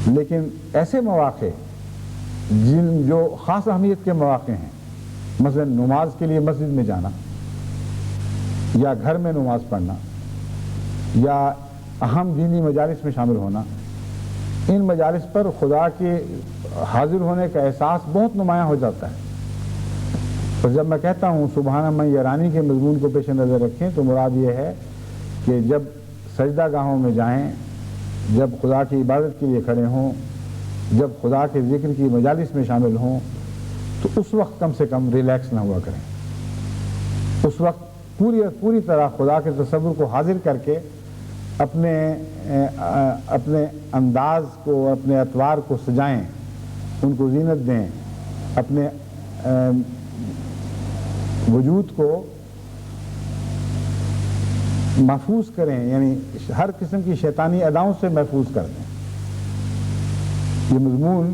لیکن ایسے مواقع جو خاص اہمیت کے مواقع ہیں، مثلا نماز کے لیے مسجد میں جانا یا گھر میں نماز پڑھنا یا اہم دینی مجالس میں شامل ہونا، ان مجالس پر خدا کے حاضر ہونے کا احساس بہت نمایاں ہو جاتا ہے. اور جب میں کہتا ہوں سبحان من یرانی کے مضمون کو پیش نظر رکھیں تو مراد یہ ہے کہ جب سجدہ گاہوں میں جائیں، جب خدا کی عبادت کے لیے کھڑے ہوں، جب خدا کے ذکر کی مجالس میں شامل ہوں، تو اس وقت کم سے کم ریلیکس نہ ہوا کریں. اس وقت پوری طرح خدا کے تصور کو حاضر کر کے اپنے انداز کو، اپنے اطوار کو سجائیں، ان کو زینت دیں، اپنے وجود کو محفوظ کریں، یعنی ہر قسم کی شیطانی اداؤں سے محفوظ کر دیں. یہ مضمون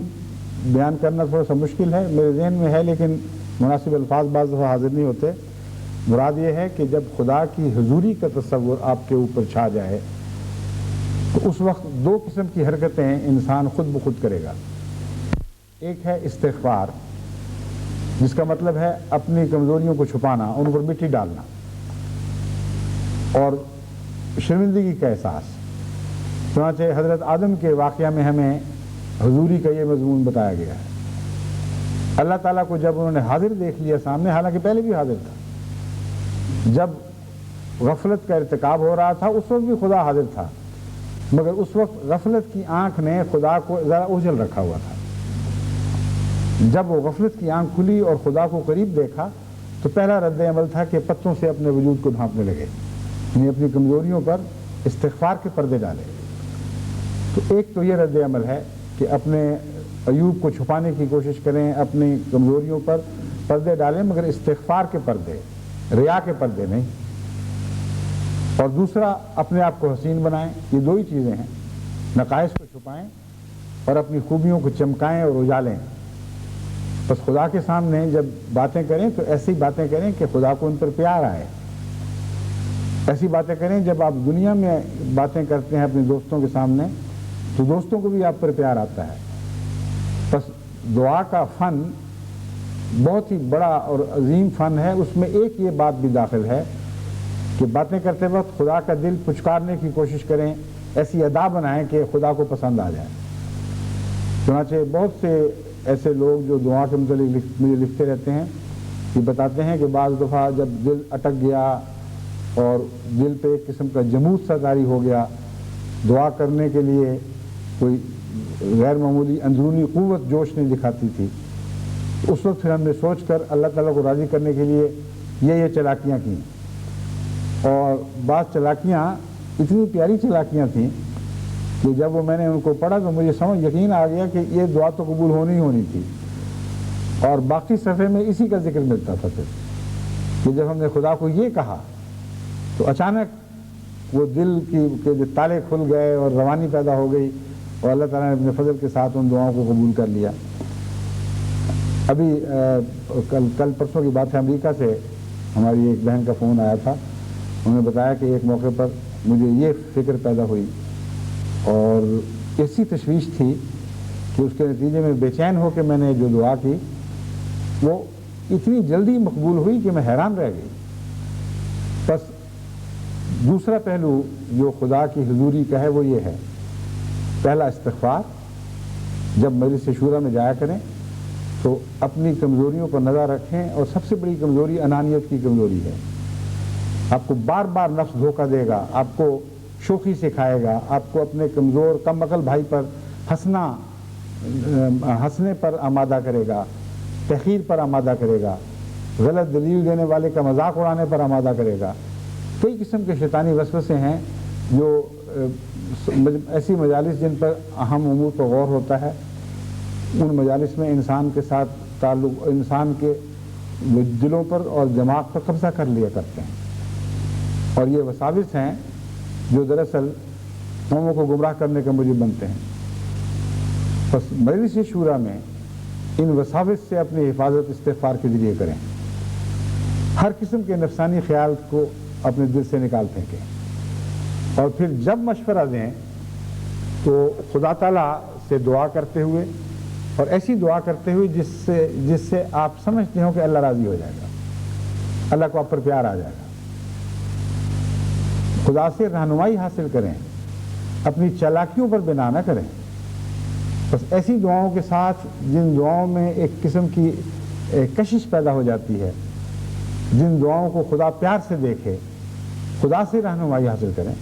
بیان کرنا تھوڑا سا مشکل ہے، میرے ذہن میں ہے لیکن مناسب الفاظ بعض دفعہ حاضر نہیں ہوتے. مراد یہ ہے کہ جب خدا کی حضوری کا تصور آپ کے اوپر چھا جائے تو اس وقت دو قسم کی حرکتیں انسان خود بخود کرے گا. ایک ہے استغفار، جس کا مطلب ہے اپنی کمزوریوں کو چھپانا، ان پر مٹی ڈالنا، اور شرمندگی کا احساس. چنانچہ حضرت آدم کے واقعہ میں ہمیں حضوری کا یہ مضمون بتایا گیا ہے. اللہ تعالیٰ کو جب انہوں نے حاضر دیکھ لیا سامنے، حالانکہ پہلے بھی حاضر تھا، جب غفلت کا ارتکاب ہو رہا تھا اس وقت بھی خدا حاضر تھا، مگر اس وقت غفلت کی آنکھ نے خدا کو ذرا اوجھل رکھا ہوا تھا. جب وہ غفلت کی آنکھ کھلی اور خدا کو قریب دیکھا تو پہلا رد عمل تھا کہ پتوں سے اپنے وجود کو ڈھانپنے لگے، یعنی اپنی کمزوریوں پر استغفار کے پردے ڈالے. تو ایک تو یہ رد عمل ہے کہ اپنے عیوب کو چھپانے کی کوشش کریں، اپنی کمزوریوں پر پردے ڈالیں، مگر استغفار کے پردے، ریا کے پردے نہیں. اور دوسرا اپنے آپ کو حسین بنائیں. یہ دو ہی چیزیں ہیں، نقائص کو چھپائیں اور اپنی خوبیوں کو چمکائیں اور اجالیں. بس خدا کے سامنے جب باتیں کریں تو ایسی باتیں کریں کہ خدا کو ان پر پیار آئے. ایسی باتیں کریں جب آپ دنیا میں باتیں کرتے ہیں اپنے دوستوں کے سامنے تو دوستوں کو بھی آپ پر پیار آتا ہے. بس دعا کا فن بہت ہی بڑا اور عظیم فن ہے. اس میں ایک یہ بات بھی داخل ہے کہ باتیں کرتے وقت خدا کا دل پچکارنے کی کوشش کریں، ایسی ادا بنائیں کہ خدا کو پسند آ جائے. چنانچہ بہت سے ایسے لوگ جو دعا کے متعلق مجھے لکھتے رہتے ہیں، یہ بتاتے ہیں کہ بعض دفعہ جب دل اٹک گیا اور دل پہ ایک قسم کا جمود سا طاری ہو گیا، دعا کرنے کے لیے کوئی غیر معمولی اندرونی قوت جوش نہیں دکھاتی تھی، اس وقت پھر ہم نے سوچ کر اللہ تعالیٰ کو راضی کرنے کے لیے یہ چلاکیاں کیں. اور بعض چلاکیاں اتنی پیاری چلاکیاں تھیں کہ جب وہ میں نے ان کو پڑھا تو مجھے یقین آ گیا کہ یہ دعا تو قبول ہونی تھی. اور باقی صفحے میں اسی کا ذکر ملتا تھا پھر کہ جب ہم نے خدا کو یہ کہا تو اچانک وہ دل کے تالے کھل گئے اور روانی پیدا ہو گئی اور اللہ تعالیٰ نے اپنے فضل کے ساتھ ان دعاؤں کو قبول کر لیا. ابھی کل پرسوں کی بات ہے، امریکہ سے ہماری ایک بہن کا فون آیا تھا. انہوں نے بتایا کہ ایک موقع پر مجھے یہ فکر پیدا ہوئی اور ایسی تشویش تھی کہ اس کے نتیجے میں بے چین ہو کے میں نے جو دعا کی وہ اتنی جلدی مقبول ہوئی کہ میں حیران رہ گئی. بس دوسرا پہلو جو خدا کی حضوری کا ہے وہ یہ ہے، پہلا استغفار. جب مجلس شورا میں جایا کریں تو اپنی کمزوریوں پر نظر رکھیں، اور سب سے بڑی کمزوری انانیت کی کمزوری ہے. آپ کو بار بار نفس دھوکہ دے گا، آپ کو شوخی سکھائے گا، آپ کو اپنے کمزور کم عقل بھائی پر ہنسنا ہنسنے پر آمادہ کرے گا، تحقیر پر آمادہ کرے گا، غلط دلیل دینے والے کا مذاق اڑانے پر آمادہ کرے گا۔ کئی قسم کے شیطانی وسوسے ہیں جو ایسی مجالس جن پر اہم امور پر غور ہوتا ہے، ان مجالس میں انسان کے ساتھ تعلق، انسان کے دلوں پر اور دماغ پر قبضہ کر لیا کرتے ہیں، اور یہ وساوس ہیں جو دراصل قوموں کو گمراہ کرنے کے موجب بنتے ہیں۔ بس مجلس شورا میں ان وساوس سے اپنی حفاظت استغفار کے ذریعے کریں، ہر قسم کے نفسانی خیال کو اپنے دل سے نکال پھینکیں، اور پھر جب مشورہ دیں تو خدا تعالیٰ سے دعا کرتے ہوئے، اور ایسی دعا کرتے ہوئے جس سے آپ سمجھتے ہو کہ اللہ راضی ہو جائے گا، اللہ کو آپ پر پیار آ جائے گا۔ خدا سے رہنمائی حاصل کریں، اپنی چالاکیوں پر بنا نہ کریں، بس ایسی دعاؤں کے ساتھ جن دعاؤں میں ایک قسم کی کشش پیدا ہو جاتی ہے، جن دعاؤں کو خدا پیار سے دیکھے، خدا سے رہنمائی حاصل کریں،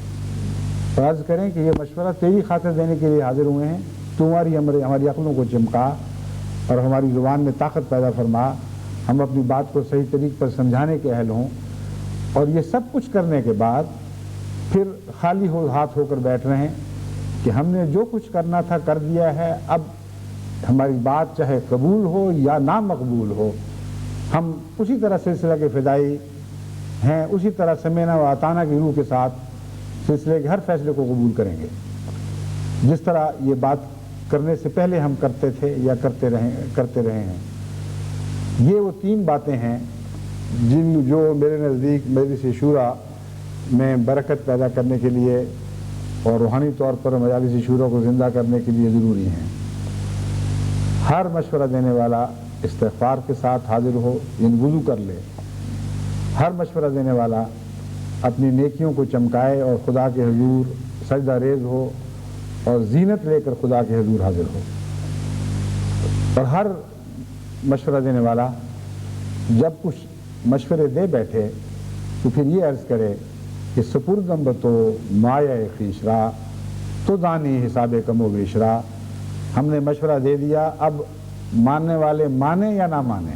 اور عرض کریں کہ یہ مشورہ تیری خاطر دینے کے لیے حاضر ہوئے ہیں، تمہاری ہماری عقلوں کو چمکا اور ہماری زبان میں طاقت پیدا فرما، ہم اپنی بات کو صحیح طریق پر سمجھانے کے اہل ہوں۔ اور یہ سب کچھ کرنے کے بعد پھر خالی ہاتھ ہو کر بیٹھ رہے ہیں کہ ہم نے جو کچھ کرنا تھا کر دیا ہے، اب ہماری بات چاہے قبول ہو یا نہ مقبول ہو، ہم اسی طرح سلسلہ کے فدائی ہیں، اسی طرح سمینا و اطانا کی روح کے ساتھ سلسلے کے ہر فیصلے کو قبول کریں گے، جس طرح یہ بات کرنے سے پہلے ہم کرتے تھے یا کرتے رہے ہیں۔ یہ وہ تین باتیں ہیں جو میرے نزدیک مجلس شورا میں برکت پیدا کرنے کے لیے اور روحانی طور پر مجالس شورا کو زندہ کرنے کے لیے ضروری ہیں۔ ہر مشورہ دینے والا استغفار کے ساتھ حاضر ہو، یعنی وضو کر لے۔ ہر مشورہ دینے والا اپنی نیکیوں کو چمکائے اور خدا کے حضور سجدہ ریز ہو اور زینت لے کر خدا کے حضور حاضر ہو۔ اور ہر مشورہ دینے والا جب کچھ مشورے دے بیٹھے تو پھر یہ عرض کرے کہ سپردم بتو مایا خیشرا تو دانی حساب کم و بیشرا، ہم نے مشورہ دے دیا، اب ماننے والے مانے یا نہ مانے،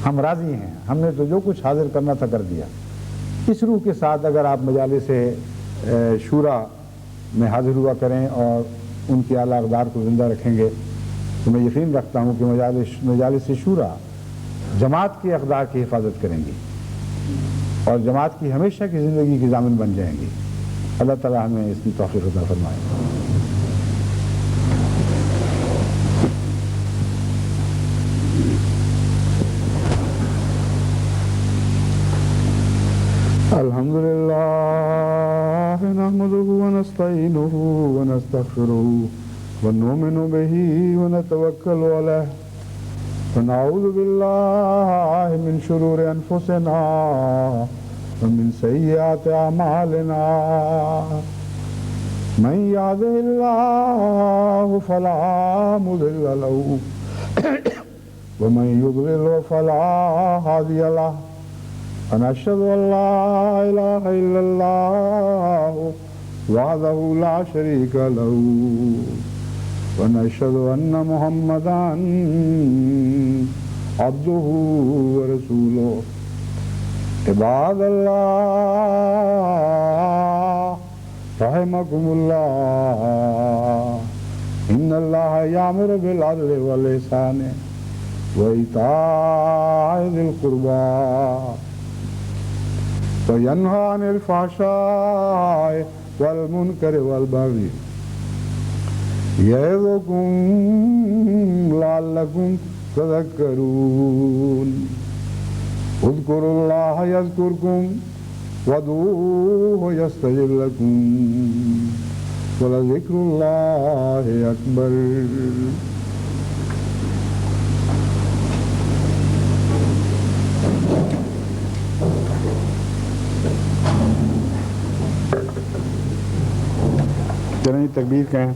ہم راضی ہیں، ہم نے تو جو کچھ حاضر کرنا تھا کر دیا۔ اس روح کے ساتھ اگر آپ مجالس شورا میں حاضر ہوا کریں اور ان کی اعلیٰ اقدار کو زندہ رکھیں گے تو میں یقین رکھتا ہوں کہ مجالس شورا جماعت کے اقدار کی حفاظت کریں گی اور جماعت کی ہمیشہ کی زندگی کی ضامن بن جائیں گی۔ اللہ تعالیٰ ہمیں اس کی توفیق عطا فرمائے۔ الحمد لله نحمده ونستعينه ونستغفره ونؤمن به ونتوكل عليه ونعوذ بالله من شرور أنفسنا ومن سيئات أعمالنا من يهده الله فلا مضل له ومن يضلل فلا هادي له ونشهد أن لا إله إلا الله وحده لا شريك له ونشهد أن محمدا عبده ورسوله عباد الله رحمكم الله إن الله يأمر بالعدل والإحسان وإيتاء ذي القربى وينهى عن الفحشاء والمنكر والبغي يعظكم لعلكم تذكرون اذكروا الله يذكركم وادعوه يستجب لكم ولذكر الله أكبر۔ چلیں تکبیر کہیں۔